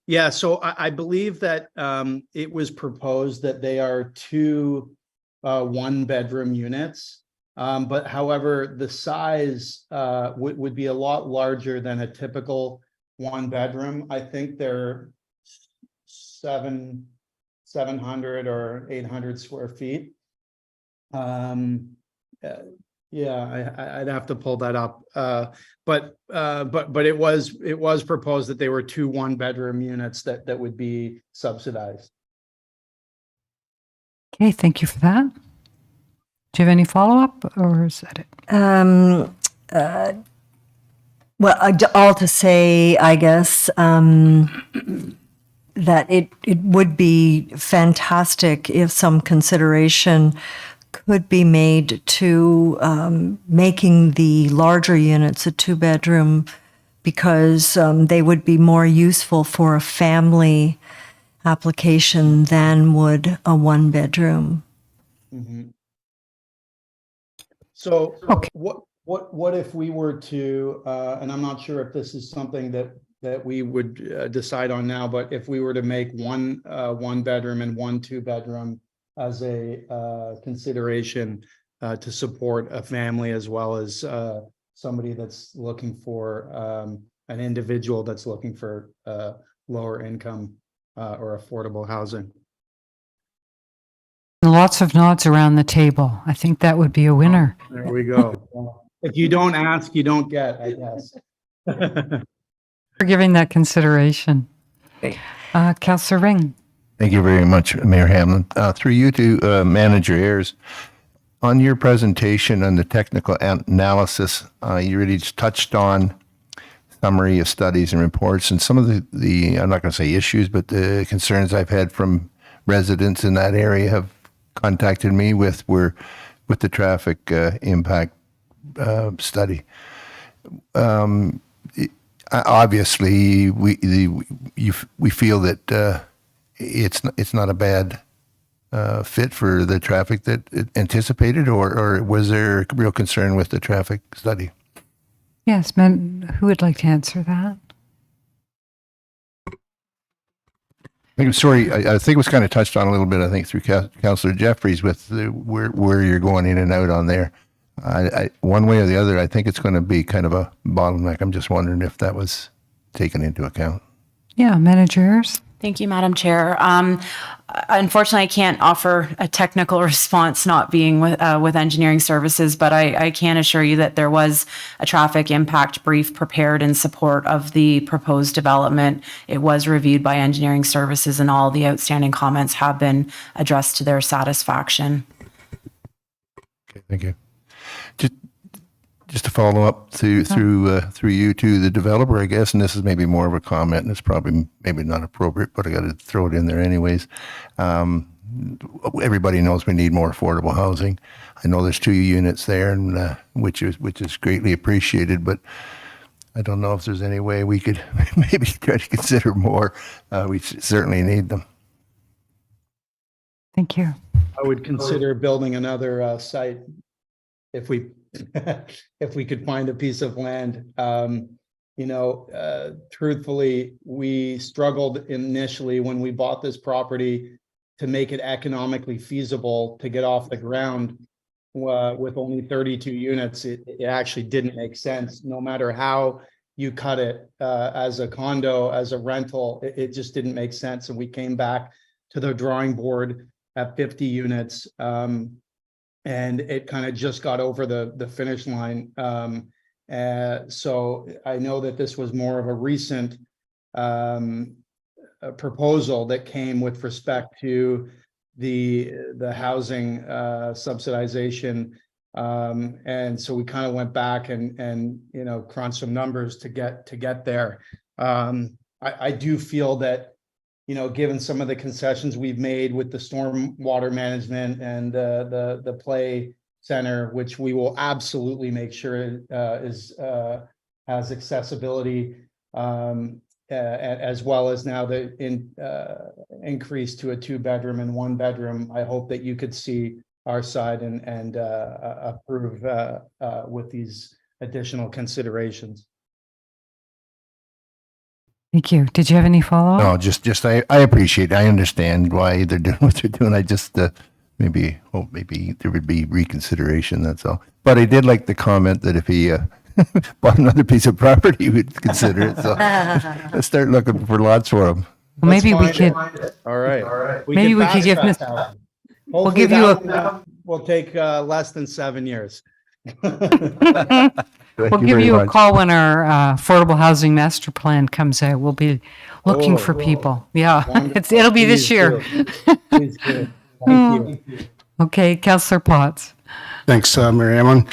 Yeah, so I believe that it was proposed that they are two one-bedroom units. But however, the size would be a lot larger than a typical one-bedroom. I think they're 700 or 800 square feet. Yeah, I'd have to pull that up. But it was proposed that they were two one-bedroom units that would be subsidized. Okay, thank you for that. Do you have any follow-up, or is that it? Well, all to say, I guess, that it would be fantastic if some consideration could be made to making the larger units a two-bedroom, because they would be more useful for a family application than would a one-bedroom. Mm-hmm. So Okay. what if we were to, and I'm not sure if this is something that we would decide on now, but if we were to make one bedroom and one two-bedroom as a consideration to support a family, as well as somebody that's looking for an individual that's looking for lower income or affordable housing. Lots of nods around the table. I think that would be a winner. There we go. If you don't ask, you don't get, I guess. For giving that consideration. Councillor Ring. Thank you very much, Mayor Hamlin. Through you to Manager Ayers, on your presentation on the technical analysis, you really just touched on summary of studies and reports, and some of the I'm not going to say issues, but the concerns I've had from residents in that area have contacted me with the traffic impact study. Obviously, we feel that it's not a bad fit for the traffic that it anticipated, or was there real concern with the traffic study? Yes, who would like to answer that? I think it was kind of touched on a little bit, I think, through Councillor Jeffries with where you're going in and out on there. One way or the other, I think it's going to be kind of a bottleneck. I'm just wondering if that was taken into account. Yeah, managers. Thank you, Madam Chair. Unfortunately, I can't offer a technical response, not being with engineering services, but I can assure you that there was a traffic impact brief prepared in support of the proposed development. It was reviewed by engineering services, and all the outstanding comments have been addressed to their satisfaction. Okay, thank you. Just to follow up through you to the developer, I guess, and this is maybe more of a comment, and it's probably maybe not appropriate, but I got to throw it in there anyways. Everybody knows we need more affordable housing. I know there's 2 units there, and which is greatly appreciated, but I don't know if there's any way we could maybe try to consider more. We certainly need them. Thank you. I would consider building another site if we could find a piece of land. Truthfully, we struggled initially when we bought this property to make it economically feasible to get off the ground. With only 32 units, it actually didn't make sense. No matter how you cut it, as a condo, as a rental, it just didn't make sense. And we came back to the drawing board at 50 units. And it kind of just got over the finish line. So I know that this was more of a recent proposal that came with respect to the housing subsidization. And so we kind of went back and crunched some numbers to get there. I do feel that, given some of the concessions we've made with the stormwater management and the play center, which we will absolutely make sure has accessibility, as well as now the increase to a 2-bedroom and 1-bedroom. I hope that you could see our side and approve with these additional considerations. Thank you. Did you have any follow-up? No, just I appreciate it. I understand why they're doing what they're doing. I just maybe hope maybe there would be reconsideration, that's all. But I did like the comment that if he bought another piece of property, he would consider it. So let's start looking for lots for him. Well, maybe we could. All right. Maybe we could give Mr. We'll give you Will take less than 7 years. We'll give you a call when our affordable housing master plan comes out. We'll be looking for people. Yeah, it'll be this year. Please do. Thank you. Okay, Councillor Potts. Thanks, Mary Ellen.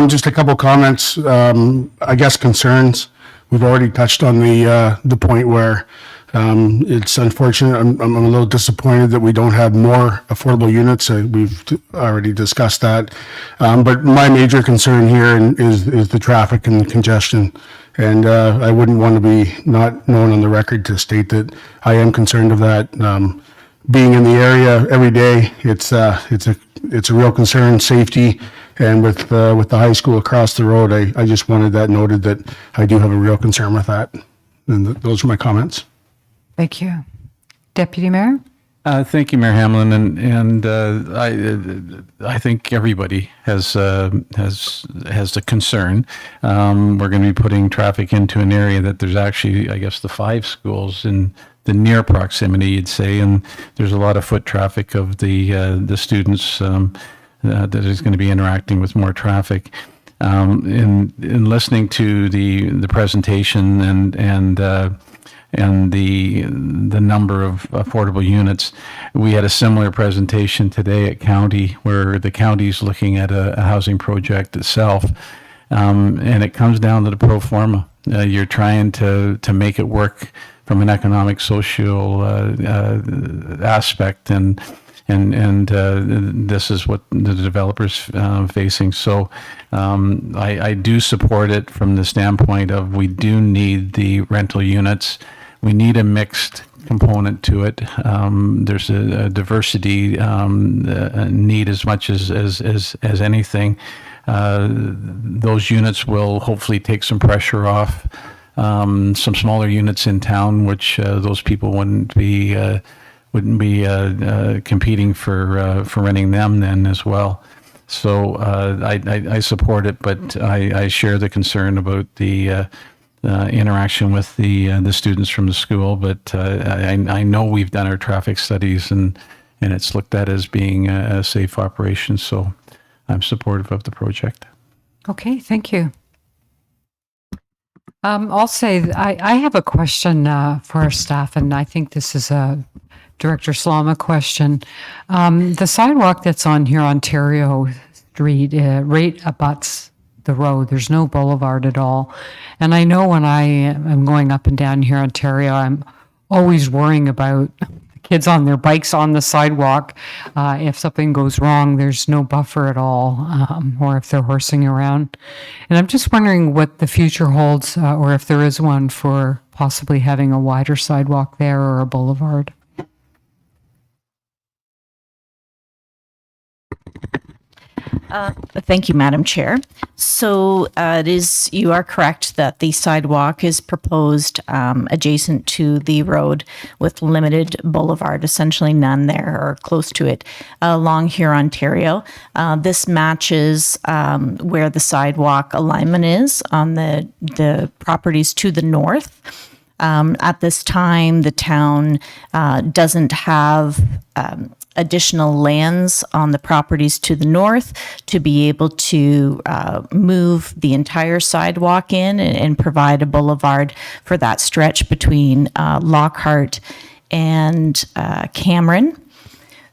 Just a couple comments, I guess concerns. We've already touched on the point where it's unfortunate. I'm a little disappointed that we don't have more affordable units. We've already discussed that. But my major concern here is the traffic and the congestion. And I wouldn't want to be not known on the record to state that I am concerned of that. Being in the area every day, it's a real concern, safety, and with the high school across the road, I just wanted that noted that I do have a real concern with that. And those are my comments. Thank you. Deputy Mayor? Thank you, Mayor Hamlin, and I think everybody has a concern. We're going to be putting traffic into an area that there's actually, I guess, the 5 schools in the near proximity, you'd say, and there's a lot of foot traffic of the students that is going to be interacting with more traffic. In listening to the presentation and the number of affordable units, we had a similar presentation today at county, where the county's looking at a housing project itself, and it comes down to the pro forma. You're trying to make it work from an economic, social aspect, and this is what the developers facing. So I do support it from the standpoint of we do need the rental units. We need a mixed component to it. There's a diversity need as much as anything. Those units will hopefully take some pressure off some smaller units in town, which those people wouldn't be competing for renting them then as well. So I support it, but I share the concern about the interaction with the students from the school. But I know we've done our traffic studies, and it's looked at as being a safe operation. So I'm supportive of the project. Okay, thank you. I'll say I have a question for our staff, and I think this is a Director Slama question. The sidewalk that's on Hurontario Street right abuts the road. There's no boulevard at all. And I know when I am going up and down Hurontario, I'm always worrying about kids on their bikes on the sidewalk. If something goes wrong, there's no buffer at all, or if they're horsing around. And I'm just wondering what the future holds, or if there is one, for possibly having a wider sidewalk there or a boulevard. Thank you, Madam Chair. So you are correct that the sidewalk is proposed adjacent to the road with limited boulevard, essentially none there or close to it, along Hurontario. This matches where the sidewalk alignment is on the properties to the north. At this time, the town doesn't have additional lands on the properties to the north to be able to move the entire sidewalk in and provide a boulevard for that stretch between Lockhart and Cameron.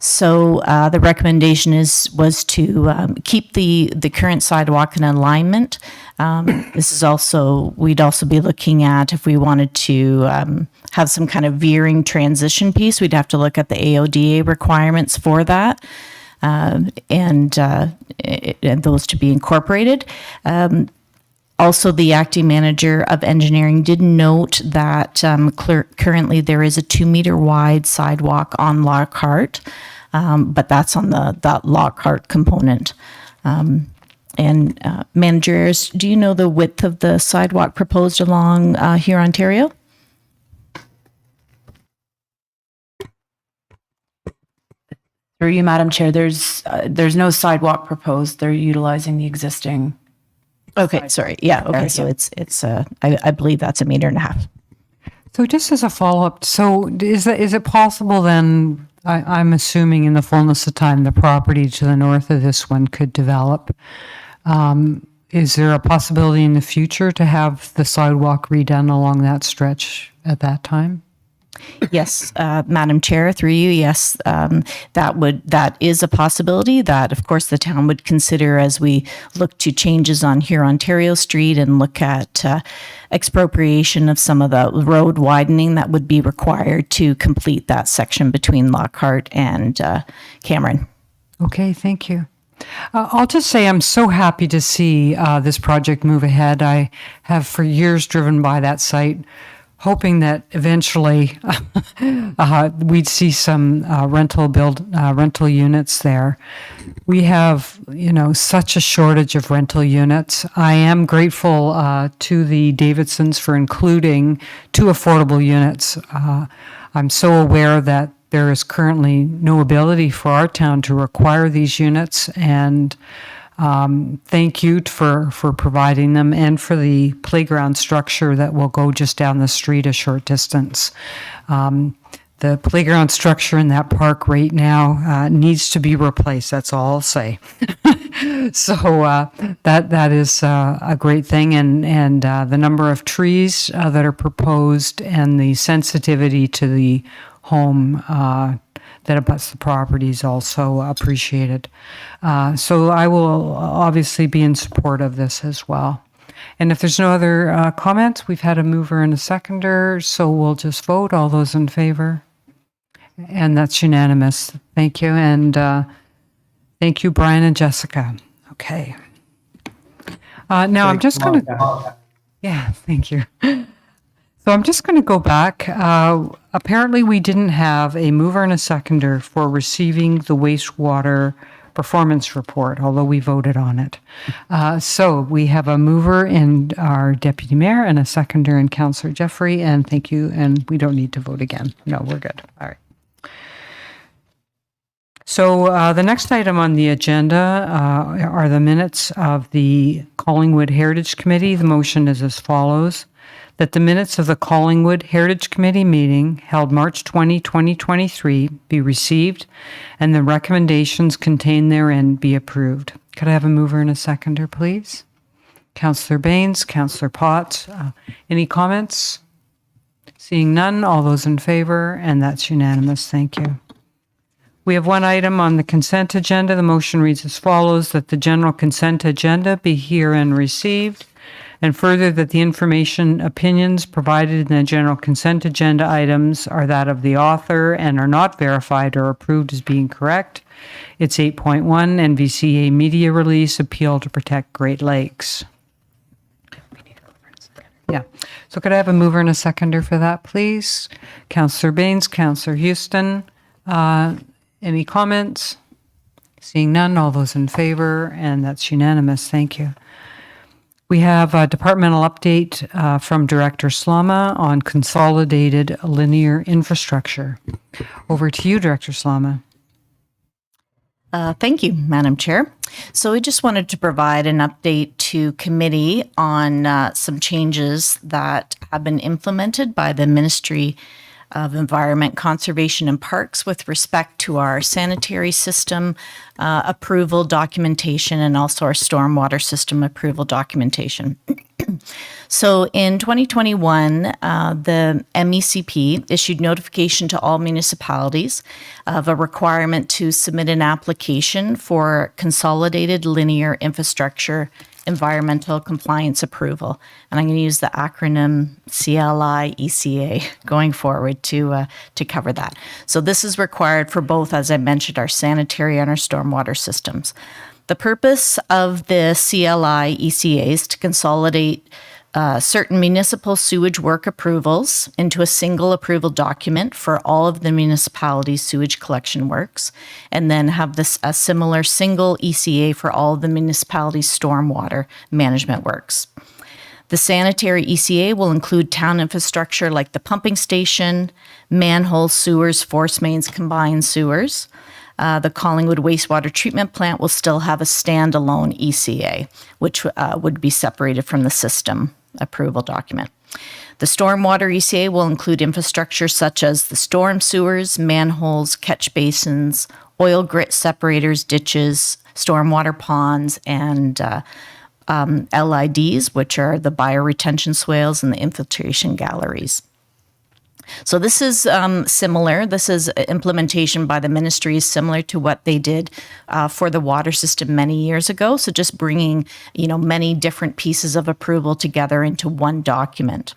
So the recommendation was to keep the current sidewalk in alignment. This is also, we'd also be looking at if we wanted to have some kind of veering transition piece, we'd have to look at the AODA requirements for that. And and those to be incorporated. Also, the acting manager of engineering did note that currently there is a 2-meter wide sidewalk on Lockhart, but that's on that Lockhart component. Managers, do you know the width of the sidewalk proposed along Hurontario? Through you, Madam Chair, there's no sidewalk proposed. They're utilizing the existing. Okay, sorry. Yeah, okay, so it's I believe that's 1.5 meters. So just as a follow-up, so is it possible then, I'm assuming in the fullness of time, the property to the north of this one could develop. Is there a possibility in the future to have the sidewalk redone along that stretch at that time? Yes, Madam Chair, through you, yes, that is a possibility that, of course, the town would consider as we look to changes on Hurontario Street and look at expropriation of some of the road widening that would be required to complete that section between Lockhart and Cameron. Okay, thank you. I'll just say I'm so happy to see this project move ahead. I have for years driven by that site, hoping that eventually we'd see some rental units there. We have, such a shortage of rental units. I am grateful to the Davidsons for including 2 affordable units. I'm so aware that there is currently no ability for our town to require these units, and thank you for providing them and for the playground structure that will go just down the street a short distance. The playground structure in that park right now needs to be replaced. That's all I'll say. So that is a great thing, and the number of trees that are proposed and the sensitivity to the home that abuts the property is also appreciated. So I will obviously be in support of this as well. And if there's no other comments, we've had a mover and a seconder, so we'll just vote. All those in favor? And that's unanimous. Thank you. And thank you, Brian and Jessica. Okay. Now I'm just going to... Yeah, thank you. So I'm just going to go back. Apparently, we didn't have a mover and a seconder for receiving the wastewater performance report, although we voted on it. So we have a mover in our deputy mayor and a seconder in Councillor Jeffrey, and thank you. And we don't need to vote again. No, we're good. All right. So the next item on the agenda are the minutes of the Collingwood Heritage Committee. The motion is as follows: that the minutes of the Collingwood Heritage Committee meeting held March 20, 2023 be received and the recommendations contained therein be approved. Could I have a mover and a seconder, please? Councillor Baines, Councillor Potts. Any comments? Seeing none, all those in favor, and that's unanimous. Thank you. We have one item on the consent agenda. The motion reads as follows: that the general consent agenda be herein received, and further that the information, opinions provided in the general consent agenda items are that of the author and are not verified or approved as being correct. It's 8.1 NVCA media release, appeal to protect Great Lakes. Yeah. So could I have a mover and a seconder for that, please? Councillor Baines, Councillor Houston. Any comments? Seeing none, all those in favor, and that's unanimous. Thank you. We have a departmental update from Director Slama on consolidated linear infrastructure. Over to you, Director Slama. Thank you, Madam Chair. So we just wanted to provide an update to committee on some changes that have been implemented by the Ministry of Environment, Conservation and Parks with respect to our sanitary system approval documentation and also our stormwater system approval documentation. So in 2021, the MECP issued notification to all municipalities of a requirement to submit an application for consolidated linear infrastructure environmental compliance approval. And I'm going to use the acronym CLI-ECA going forward to cover that. So this is required for both, as I mentioned, our sanitary and our stormwater systems. The purpose of the CLI ECA is to consolidate certain municipal sewage work approvals into a single approval document for all of the municipality's sewage collection works, and then have a similar single ECA for all of the municipality's stormwater management works. The sanitary ECA will include town infrastructure like the pumping station, manhole sewers, force mains, combined sewers. The Collingwood wastewater treatment plant will still have a standalone ECA, which would be separated from the system approval document. The stormwater ECA will include infrastructure such as the storm sewers, manholes, catch basins, oil grit separators, ditches, stormwater ponds, and LIDs, which are the bioretention swales and the infiltration galleries. So this is similar. This is implementation by the ministry, similar to what they did for the water system many years ago. So just bringing, many different pieces of approval together into one document.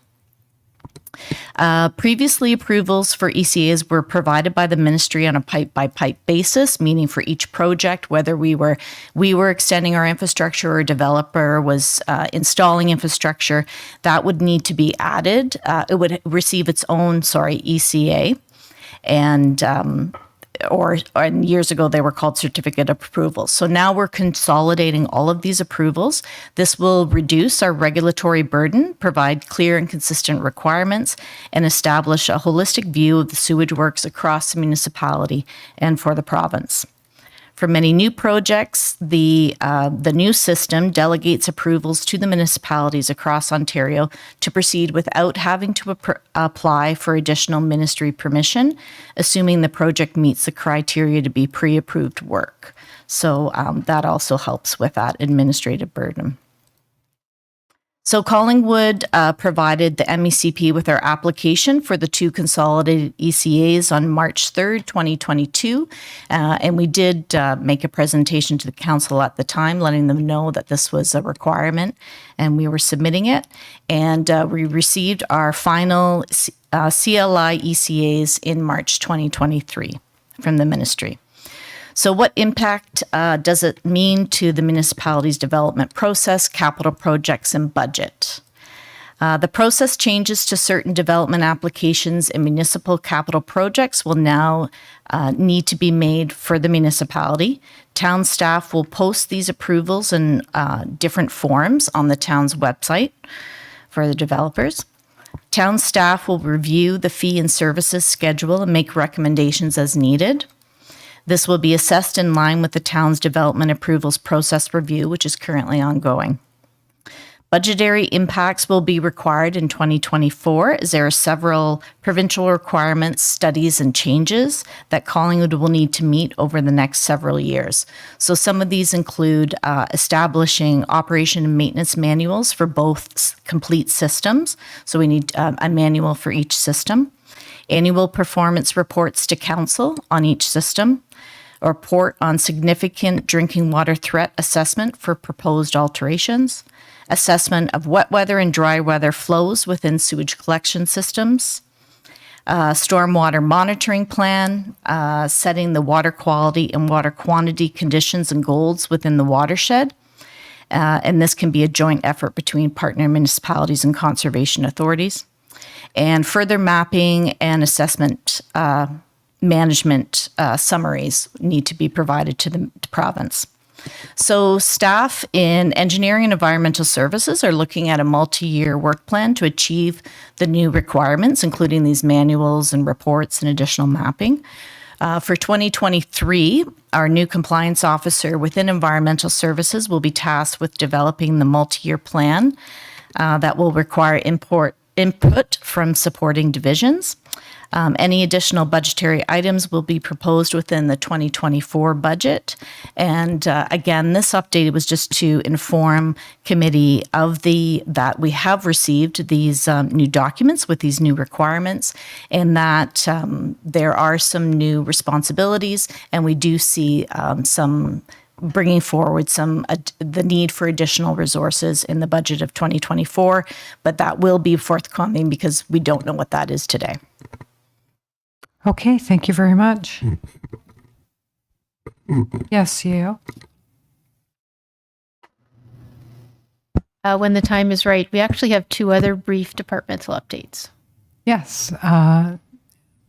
Previously, approvals for ECAs were provided by the ministry on a pipe-by-pipe basis, meaning for each project, whether we were extending our infrastructure or a developer was installing infrastructure, that would need to be added. It would receive its own, ECA, and years ago they were called certificate of approval. So now we're consolidating all of these approvals. This will reduce our regulatory burden, provide clear and consistent requirements, and establish a holistic view of the sewage works across the municipality and for the province. For many new projects, the new system delegates approvals to the municipalities across Ontario to proceed without having to apply for additional ministry permission, assuming the project meets the criteria to be pre-approved work. So that also helps with that administrative burden. So Collingwood provided the MECP with our application for the two consolidated ECAs on March 3rd, 2022. And we did make a presentation to the council at the time, letting them know that this was a requirement and we were submitting it. And we received our final CLI ECAs in March 2023 from the ministry. So what impact does it mean to the municipality's development process, capital projects, and budget? The process changes to certain development applications and municipal capital projects will now need to be made for the municipality. Town staff will post these approvals in different forms on the town's website for the developers. Town staff will review the fee and services schedule and make recommendations as needed. This will be assessed in line with the town's development approvals process review, which is currently ongoing. Budgetary impacts will be required in 2024, as there are several provincial requirements, studies, and changes that Collingwood will need to meet over the next several years. So some of these include establishing operation and maintenance manuals for both complete systems. So we need a manual for each system. Annual performance reports to council on each system. A report on significant drinking water threat assessment for proposed alterations. Assessment of wet weather and dry weather flows within sewage collection systems. Stormwater monitoring plan, setting the water quality and water quantity conditions and goals within the watershed. And this can be a joint effort between partner municipalities and conservation authorities. And further mapping and assessment management summaries need to be provided to the province. So staff in engineering and environmental services are looking at a multi-year work plan to achieve the new requirements, including these manuals and reports and additional mapping. For 2023, our new compliance officer within environmental services will be tasked with developing the multi-year plan that will require input from supporting divisions. Any additional budgetary items will be proposed within the 2024 budget. And again, this update was just to inform committee of that we have received these new documents with these new requirements, and that there are some new responsibilities, and we do see some bringing forward the need for additional resources in the budget of 2024, but that will be forthcoming because we don't know what that is today. Okay, thank you very much. Yes, Yale. when the time is right. We actually have two other brief departmental updates. Yes.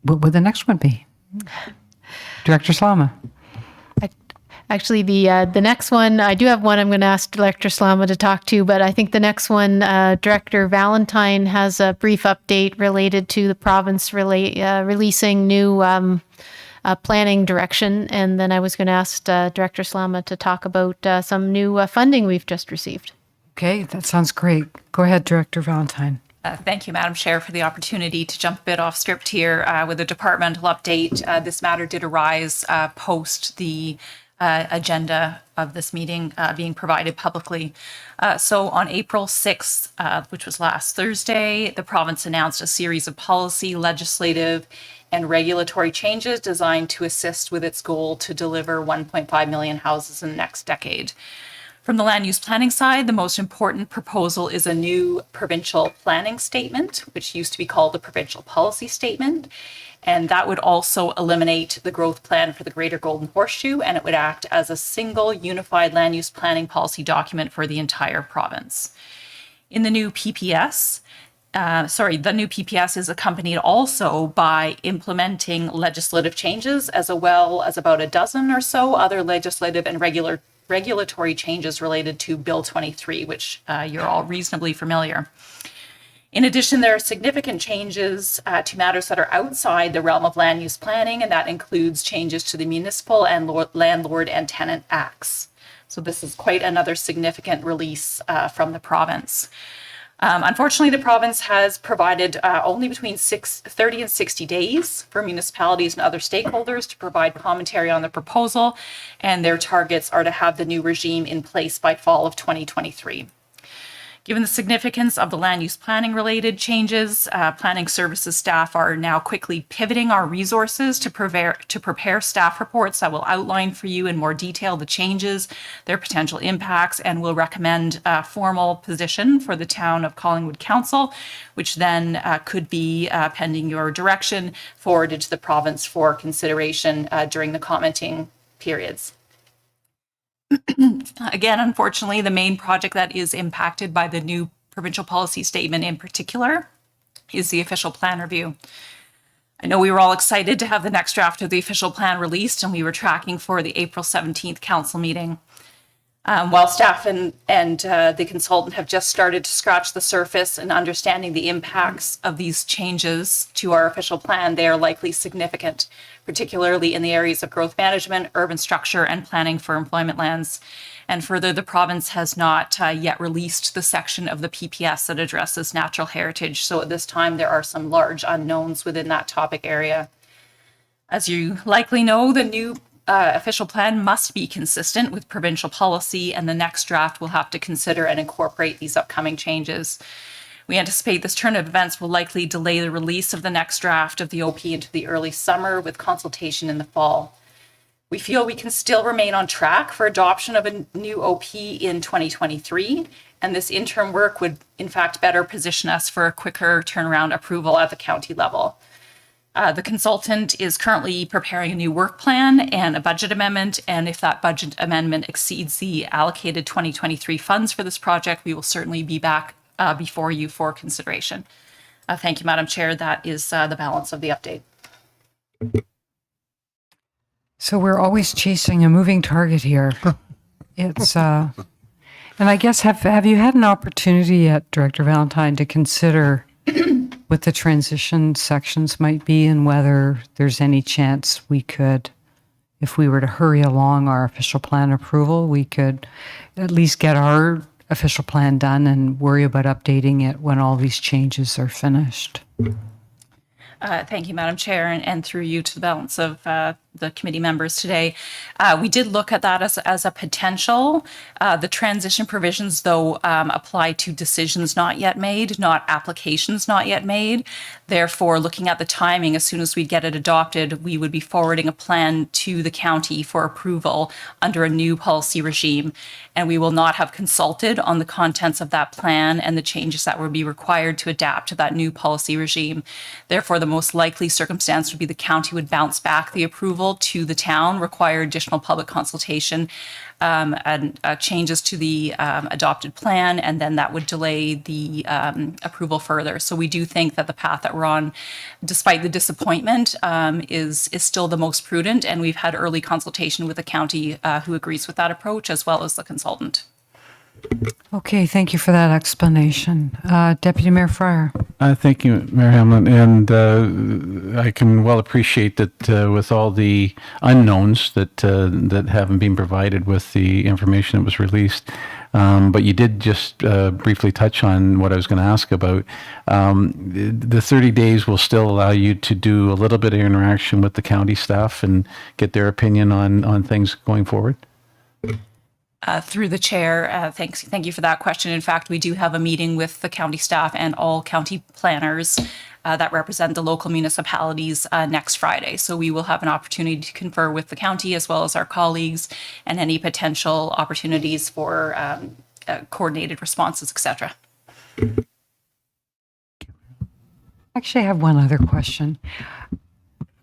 What would the next one be? Director Slama. Actually, the next one, I do have one I'm going to ask Director Slama to talk to, but I think the next one, Director Valentine has a brief update related to the province releasing new planning direction. And then I was going to ask Director Slama to talk about some new funding we've just received. Okay, that sounds great. Go ahead, Director Valentine. Thank you, Madam Chair, for the opportunity to jump a bit off script here with a departmental update. This matter did arise post the agenda of this meeting being provided publicly. So on April 6th, which was last Thursday, the province announced a series of policy, legislative, and regulatory changes designed to assist with its goal to deliver 1.5 million houses in the next decade. From the land use planning side, the most important proposal is a new provincial planning statement, which used to be called the provincial policy statement. And that would also eliminate the growth plan for the Greater Golden Horseshoe, and it would act as a single unified land use planning policy document for the entire province. In the new PPS, the new PPS is accompanied also by implementing legislative changes, as well as about a dozen or so other legislative and regulatory changes related to Bill 23, which you're all reasonably familiar. In addition, there are significant changes to matters that are outside the realm of land use planning, and that includes changes to the municipal and landlord and tenant acts. So this is quite another significant release from the province. Unfortunately, the province has provided only between 30 and 60 days for municipalities and other stakeholders to provide commentary on the proposal, and their targets are to have the new regime in place by fall of 2023. Given the significance of the land use planning related changes, planning services staff are now quickly pivoting our resources to prepare staff reports that will outline for you in more detail the changes, their potential impacts, and will recommend a formal position for the town of Collingwood Council, which then could be, pending your direction, forwarded to the province for consideration during the commenting periods. Again, unfortunately, the main project that is impacted by the new provincial policy statement in particular is the official plan review. I know we were all excited to have the next draft of the official plan released, and we were tracking for the April 17th council meeting. While staff and the consultant have just started to scratch the surface and understanding the impacts of these changes to our official plan, they are likely significant, particularly in the areas of growth management, urban structure, and planning for employment lands. And further, the province has not yet released the section of the PPS that addresses natural heritage. So at this time, there are some large unknowns within that topic area. As you likely know, the new official plan must be consistent with provincial policy, and the next draft will have to consider and incorporate these upcoming changes. We anticipate this turn of events will likely delay the release of the next draft of the OP into the early summer, with consultation in the fall. We feel we can still remain on track for adoption of a new OP in 2023, and this interim work would in fact better position us for a quicker turnaround approval at the county level. The consultant is currently preparing a new work plan and a budget amendment, and if that budget amendment exceeds the allocated 2023 funds for this project, we will certainly be back before you for consideration. Thank you, Madam Chair. That is the balance of the update. So we're always chasing a moving target here. It's and I guess have you had an opportunity yet, Director Valentine, to consider what the transition sections might be and whether there's any chance we could, if we were to hurry along our official plan approval, we could at least get our official plan done and worry about updating it when all these changes are finished? Thank you, Madam Chair, and through you to the balance of the committee members today. We did look at that as a potential. The transition provisions, though, apply to decisions not yet made, not applications not yet made. Therefore, looking at the timing, as soon as we get it adopted, we would be forwarding a plan to the county for approval under a new policy regime. And we will not have consulted on the contents of that plan and the changes that would be required to adapt to that new policy regime. Therefore, the most likely circumstance would be the county would bounce back the approval approval to the town require additional public consultation and changes to the adopted plan, and then that would delay the approval further. So we do think that the path that we're on, despite the disappointment, is still the most prudent, and we've had early consultation with the county who agrees with that approach, as well as the consultant. Okay, thank you for that explanation. Deputy Mayor Fryer. Thank you, Mayor Hamlin. And I can well appreciate that with all the unknowns that haven't been provided with the information that was released. But you did just briefly touch on what I was going to ask about. The 30 days will still allow you to do a little bit of interaction with the county staff and get their opinion on things going forward? Through the chair, thank you for that question. In fact, we do have a meeting with the county staff and all county planners that represent the local municipalities next Friday. So we will have an opportunity to confer with the county as well as our colleagues and any potential opportunities for coordinated responses, etc. Actually, I have one other question.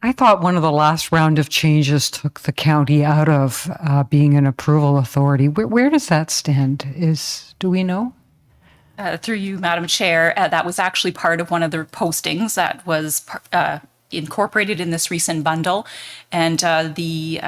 I thought one of the last round of changes took the county out of being an approval authority. Where does that stand? Do we know? Through you, Madam Chair, that was actually part of one of the postings that was incorporated in this recent bundle. And the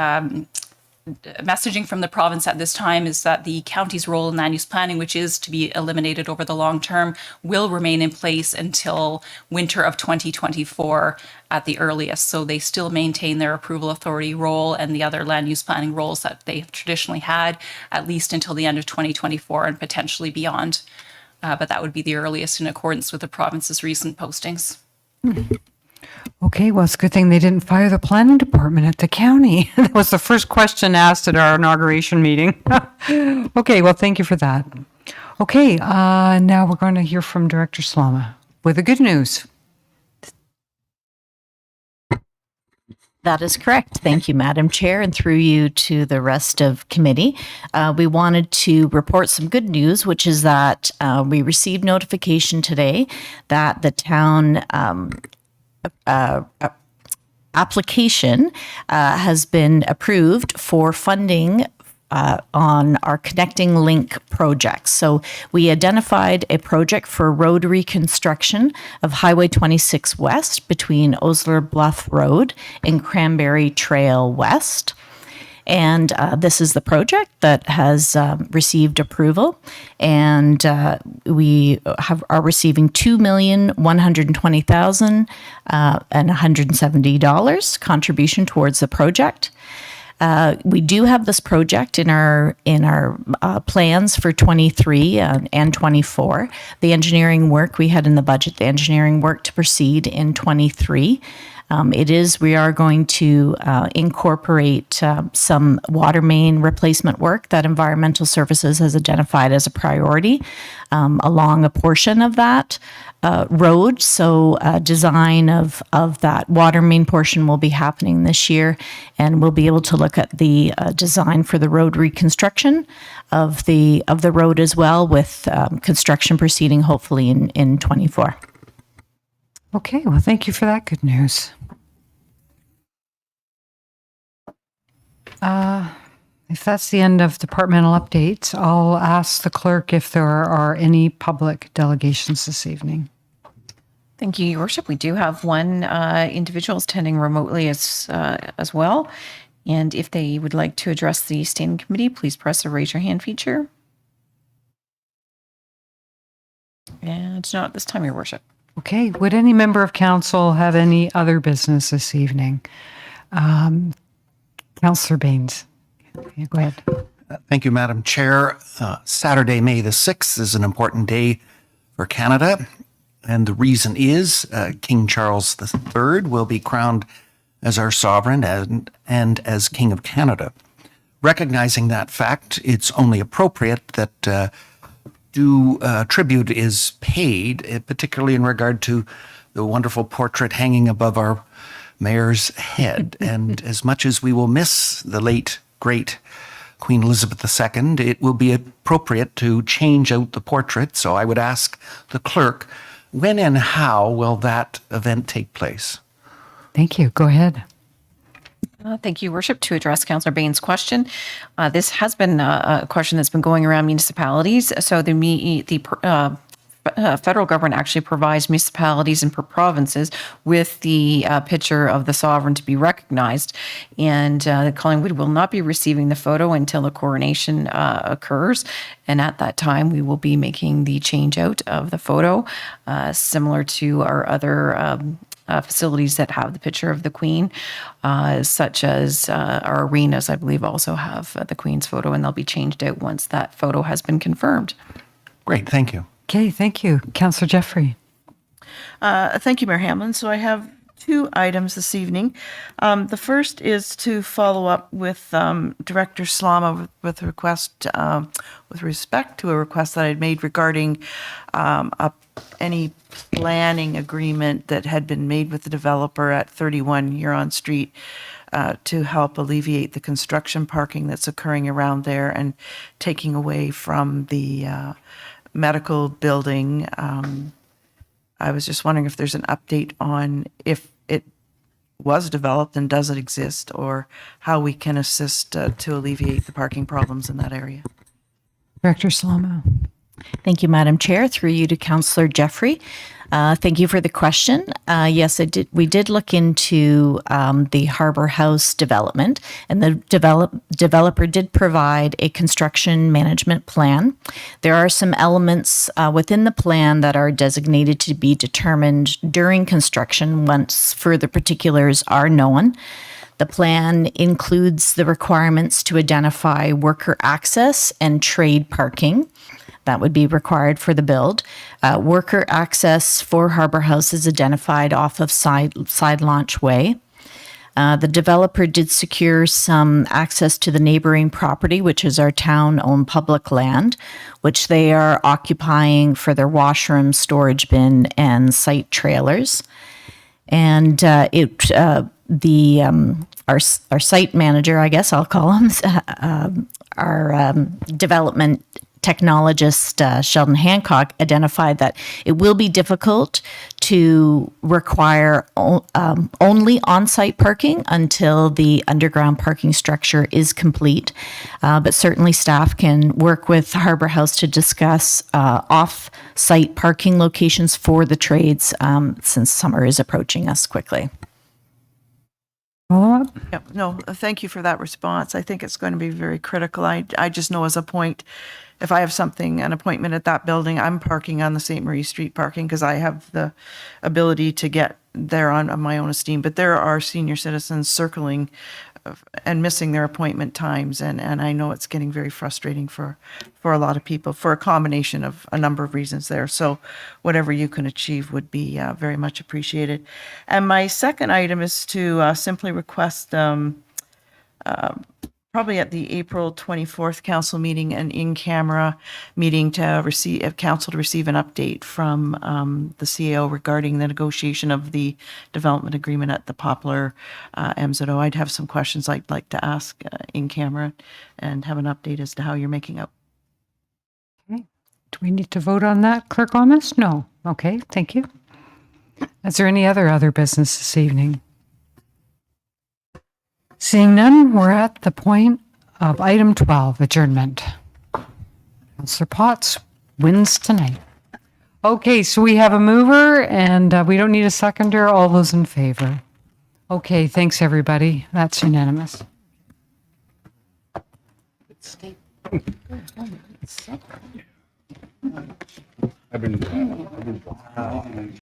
messaging from the province at this time is that the county's role in land use planning, which is to be eliminated over the long term, will remain in place until winter of 2024 at the earliest. So they still maintain their approval authority role and the other land use planning roles that they've traditionally had, at least until the end of 2024 and potentially beyond. But that would be the earliest in accordance with the province's recent postings. Okay, well, it's a good thing they didn't fire the planning department at the county. That was the first question asked at our inauguration meeting. Okay, well, thank you for that. Okay, now we're going to hear from Director Slama with the good news. That is correct. Thank you, Madam Chair, and through you to the rest of committee. We wanted to report some good news, which is that we received notification today that the town application has been approved for funding on our Connecting Link project. So we identified a project for road reconstruction of Highway 26 West between Osler Bluff Road and Cranberry Trail West. And this is the project that has received approval, and we are receiving $2,120,170 contribution towards the project. We do have this project in our plans for 23 and 24. The engineering work we had in the budget, the engineering work to proceed in 23. We are going to incorporate some water main replacement work that Environmental Services has identified as a priority along a portion of that road. So design of that water main portion will be happening this year, and we'll be able to look at the design for the road reconstruction of the road as well, with construction proceeding hopefully in 24. Okay, well, thank you for that good news. If that's the end of departmental updates, I'll ask the clerk if there are any public delegations this evening. Thank you, Your Worship. We do have one individual attending remotely as well. And if they would like to address the standing committee, please press the raise your hand feature. And not at this time, Your Worship. Okay, would any member of council have any other business this evening? Councillor Baines, go ahead. Thank you, Madam Chair. Saturday, May the 6th is an important day for Canada. And the reason is King Charles III will be crowned as our sovereign and as King of Canada. Recognizing that fact, it's only appropriate that due tribute is paid, particularly in regard to the wonderful portrait hanging above our mayor's head. And as much as we will miss the late, great Queen Elizabeth II, it will be appropriate to change out the portrait. So I would ask the clerk, when and how will that event take place? Thank you. Go ahead. Thank you, Worship. To address Councillor Bain's question, this has been a question that's been going around municipalities. So the federal government actually provides municipalities and provinces with the picture of the sovereign to be recognized. And the Collingwood will not be receiving the photo until the coronation occurs. And at that time, we will be making the change out of the photo, similar to our other facilities that have the picture of the Queen, such as our arenas, I believe, also have the Queen's photo, and they'll be changed out once that photo has been confirmed. Great, thank you. Okay, thank you. Councillor Jeffrey. Thank you, Mayor Hamlin. So I have two items this evening. The first is to follow up with Director Slama with respect to a request that I'd made regarding any planning agreement that had been made with the developer at 31 Huron Street to help alleviate the construction parking that's occurring around there and taking away from the medical building. I was just wondering if there's an update on if it was developed and does it exist, or how we can assist to alleviate the parking problems in that area. Director Slama. Thank you, Madam Chair. Through you to Councillor Jeffrey. Thank you for the question. Yes, we did look into the Harbour House development, and the developer did provide a construction management plan. There are some elements within the plan that are designated to be determined during construction once further particulars are known. The plan includes the requirements to identify worker access and trade parking. That would be required for the build. Worker access for Harbour House is identified off of Side Launch Way. The developer did secure some access to the neighboring property, which is our town-owned public land, which they are occupying for their washroom, storage bin, and site trailers. And our site manager, I guess I'll call him, our development technologist, Sheldon Hancock, identified that it will be difficult to require only on-site parking until the underground parking structure is complete. But certainly staff can work with Harbour House to discuss off-site parking locations for the trades since summer is approaching us quickly. Follow-up? Yeah, no, thank you for that response. I think it's going to be very critical. I just know as a point, if I have an appointment at that building, I'm parking on the St. Marie Street parking because I have the ability to get there on my own esteem. But there are senior citizens circling and missing their appointment times. And I know it's getting very frustrating for a lot of people for a combination of a number of reasons there. So whatever you can achieve would be very much appreciated. And my second item is to simply request probably at the April 24th council meeting, an in-camera meeting to receive council to receive an update from the CAO regarding the negotiation of the development agreement at the Poplar MZO. I'd have some questions I'd like to ask in camera and have an update as to how you're making out. Okay. Do we need to vote on that, Clerk Gomez? No. Okay, thank you. Is there any other business this evening? Seeing none, we're at the point of item 12, adjournment. Councillor Potts wins tonight. Okay, so we have a mover and we don't need a seconder. All those in favor? Okay, thanks everybody. That's unanimous. I've been